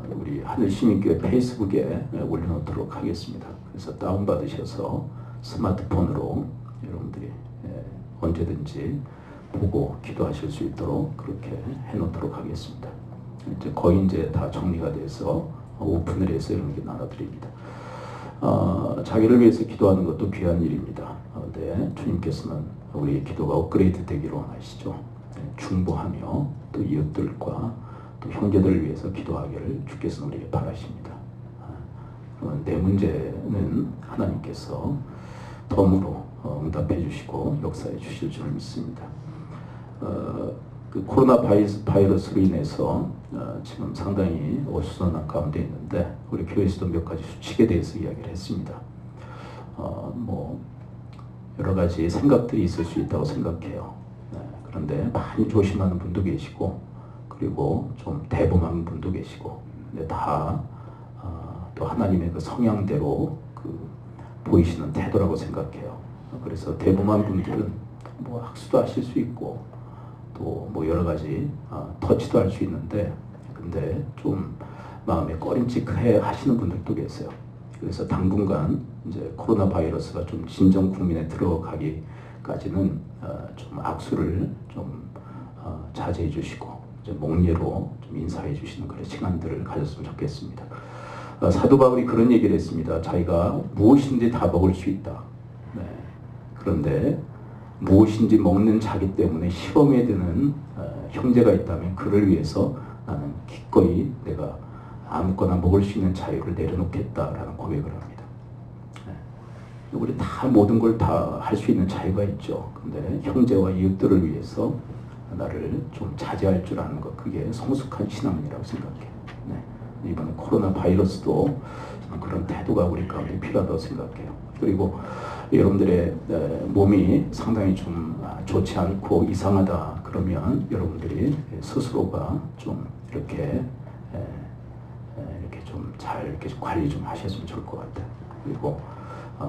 우리 하늘시민교회 페이스북에 올려놓도록 하겠습니다. 그래서 다운받으셔서 스마트폰으로 여러분들이 언제든지 보고 기도하실 수 있도록 그렇게 해놓도록 하겠습니다. 이제 다 정리가 돼서 오픈을 해서 이렇게 나눠드립니다. 자기를 위해서 기도하는 것도 귀한 일입니다. 그런데 주님께서는 우리의 기도가 업그레이드 되기를 원하시죠. 중보하며 또 이웃들과 또 형제들을 위해서 기도하기를 주께서는 우리에게 바라십니다. 내 문제는 하나님께서 덤으로 응답해 주시고 역사해 주실 줄 믿습니다. 그 코로나 바이러스로 인해서 지금 상당히 어수선한 가운데 있는데 우리 교회에서도 몇 가지 수칙에 대해서 이야기를 했습니다. 뭐 여러 가지 생각들이 있을 수 있다고 생각해요. 그런데 많이 조심하는 분도 계시고 그리고 좀 대범한 분도 계시고, 근데 다 또 하나님의 그 성향대로 그 보이시는 태도라고 생각해요. 그래서 대범한 분들은 뭐 학수도 하실 수 있고 또 뭐 여러 가지 터치도 할 수 있는데, 근데 좀 마음에 꺼림칙해 하시는 분들도 계세요. 그래서 당분간 이제 코로나 바이러스가 좀 진정 국민에 들어가기까지는 좀 악수를 좀 자제해 주시고 이제 목례로 좀 인사해 주시는 그런 시간들을 가졌으면 좋겠습니다. 사도 바울이 그런 얘기를 했습니다. 자기가 무엇인지 다 먹을 수 있다. 네. 그런데 무엇인지 먹는 자기 때문에 시험에 드는 형제가 있다면 그를 위해서 나는 기꺼이 내가 아무거나 먹을 수 있는 자유를 내려놓겠다라는 고백을 합니다. 네. 우리 다 모든 걸 다 할 수 있는 자유가 있죠. 근데 형제와 이웃들을 위해서 나를 좀 자제할 줄 아는 것, 그게 성숙한 신앙이라고 생각해요. 네. 이번 코로나 바이러스도 그런 태도가 우리 가운데 필요하다고 생각해요. 그리고 여러분들의 몸이 상당히 좀 좋지 않고 이상하다 그러면 여러분들이 스스로가 좀 이렇게 좀 잘 이렇게 관리 좀 하셨으면 좋을 것 같아요. 그리고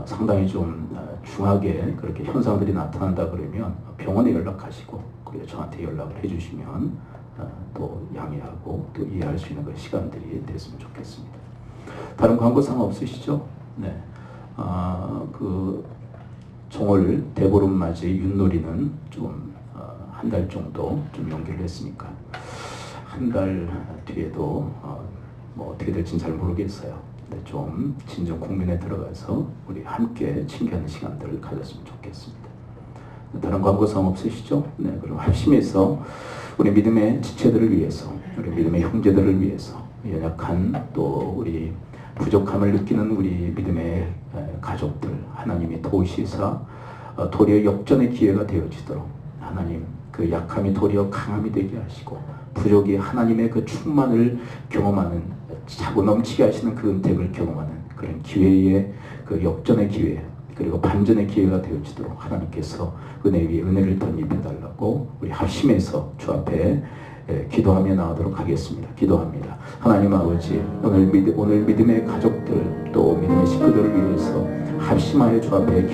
상당히 좀 중하게 그렇게 현상들이 나타난다 그러면 병원에 연락하시고 그리고 저한테 연락을 해주시면 또 양해하고 또 이해할 수 있는 그 시간들이 됐으면 좋겠습니다. 다른 광고사항 없으시죠? 네. 그 정월 대보름 맞이 윷놀이는 좀 한 달 정도 좀 연기를 했으니까 한 달 뒤에도 뭐 어떻게 될지는 잘 모르겠어요. 근데 좀 진정 국민에 들어가서 우리 함께 친교하는 시간들을 가졌으면 좋겠습니다. 다른 광고사항 없으시죠? 네. 그럼 합심해서 우리 믿음의 지체들을 위해서, 우리 믿음의 형제들을 위해서, 연약한 또 우리 부족함을 느끼는 우리 믿음의 가족들 하나님이 도우시사 도리어 역전의 기회가 되어지도록 하나님 그 약함이 도리어 강함이 되게 하시고 부족이 하나님의 그 충만을 경험하는 차고 넘치게 하시는 그 은택을 경험하는 그런 기회의 그 역전의 기회 그리고 반전의 기회가 되어지도록 하나님께서 은혜 위에 은혜를 덧입혀달라고 우리 합심해서 주 앞에 기도하며 나오도록 하겠습니다. 기도합니다. 하나님 아버지 오늘 믿음의 가족들 또 믿음의 식구들을 위해서 합심하여 주 앞에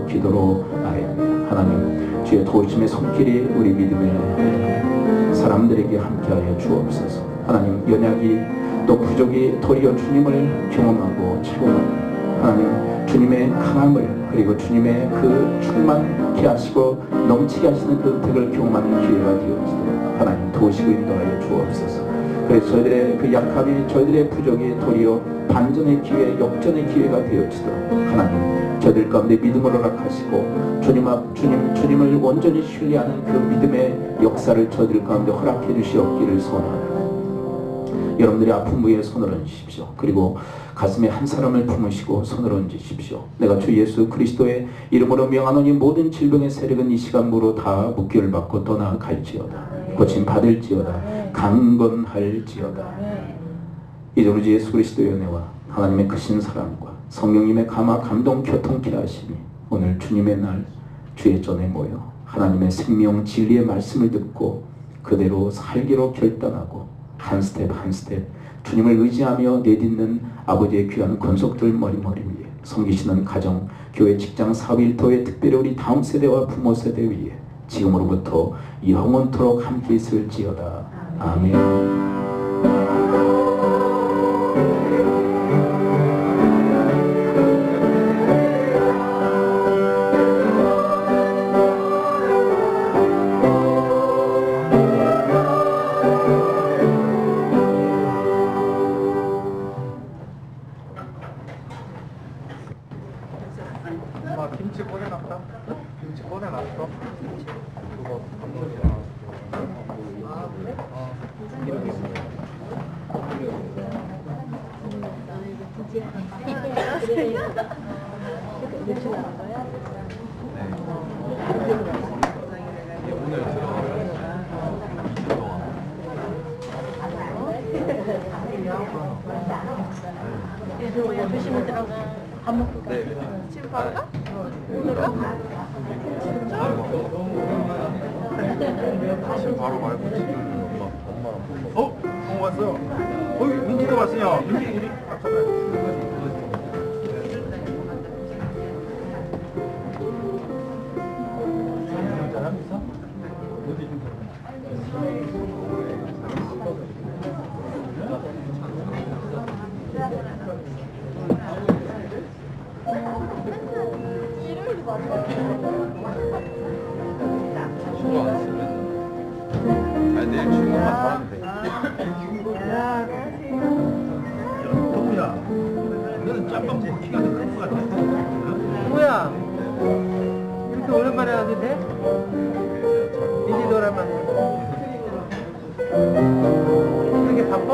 기도로 나아갑니다. 하나님 주의 도우심의 손길이 우리 믿음의 사람들에게 함께하여 주옵소서. 하나님 연약이 또 부족이 도리어 주님을 경험하고 체험하는 하나님 주님의 강함을 그리고 주님의 그 충만케 하시고 넘치게 하시는 그 은택을 경험하는 기회가 되어지도록 하나님 도우시고 인도하여 주옵소서. 그래서 저희들의 그 약함이 저희들의 부족이 도리어 반전의 기회 역전의 기회가 되어지도록 하나님 저희들 가운데 믿음을 허락하시고 주님을 온전히 신뢰하는 그 믿음의 역사를 저희들 가운데 허락해 주시옵기를 소원합니다. 여러분들이 아픈 부위에 손을 얹으십시오. 그리고 가슴에 한 사람을 품으시고 손을 얹으십시오. 내가 주 예수 그리스도의 이름으로 명하노니 모든 질병의 세력은 이 시간부로 다 묵기를 받고 떠나갈지어다. 고침 받을지어다. 강건할지어다. 이제 우리 주 예수 그리스도의 은혜와 하나님의 크신 사랑과 성령님의 감화 감동 교통케 하시니 오늘 주님의 날 주의 전에 모여 하나님의 생명 진리의 말씀을 듣고 그대로 살기로 결단하고 한 스텝 한 스텝 주님을 의지하며 내딛는 아버지의 귀한 권속들 머리머리 위에 섬기시는 가정, 교회, 직장, 사회, 일터에 특별히 우리 다음 세대와 부모 세대 위에 지금으로부터 영원토록 함께 있을지어다. 아멘. 김치 꺼내놨다? 김치 꺼내놨어? 그거 조심히 들어가. 밥 먹고 가. 지금 바로 가? 오늘 가? 지금 바로 말고 지금 엄마랑 형 왔어요. 민지도 왔어요. 민지 우리 내일 친구만 하면 돼. 동우야, 너는 짬뽕 키가 더 큰 것 같아. 뭐야? 이렇게 오랜만에 왔는데? 민지도 오랜만에. 이렇게 바빠?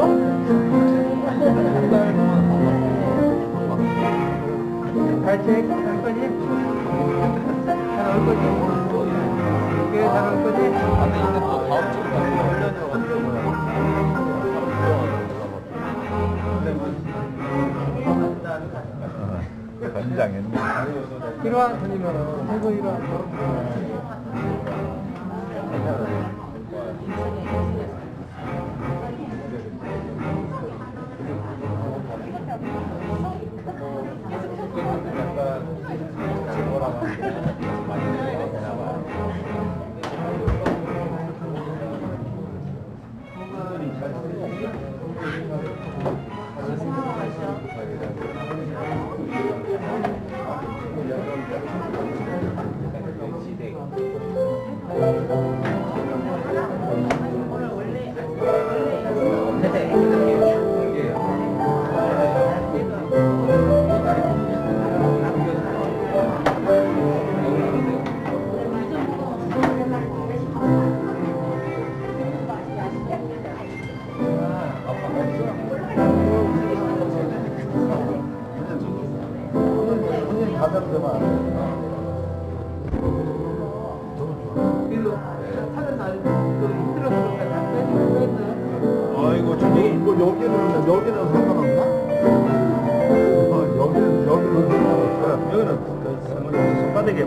발책 할 거지? 잘 나올 거지? 교회 잘 나올 거지? 근데 이제 또 다음 주에 훈련이라고 권장했네. 이러한 분이면은 그리고 이러한 아이고 저기 뭐 여기는 상관없나? 여기는 상관없어요. 여기는 손바닥에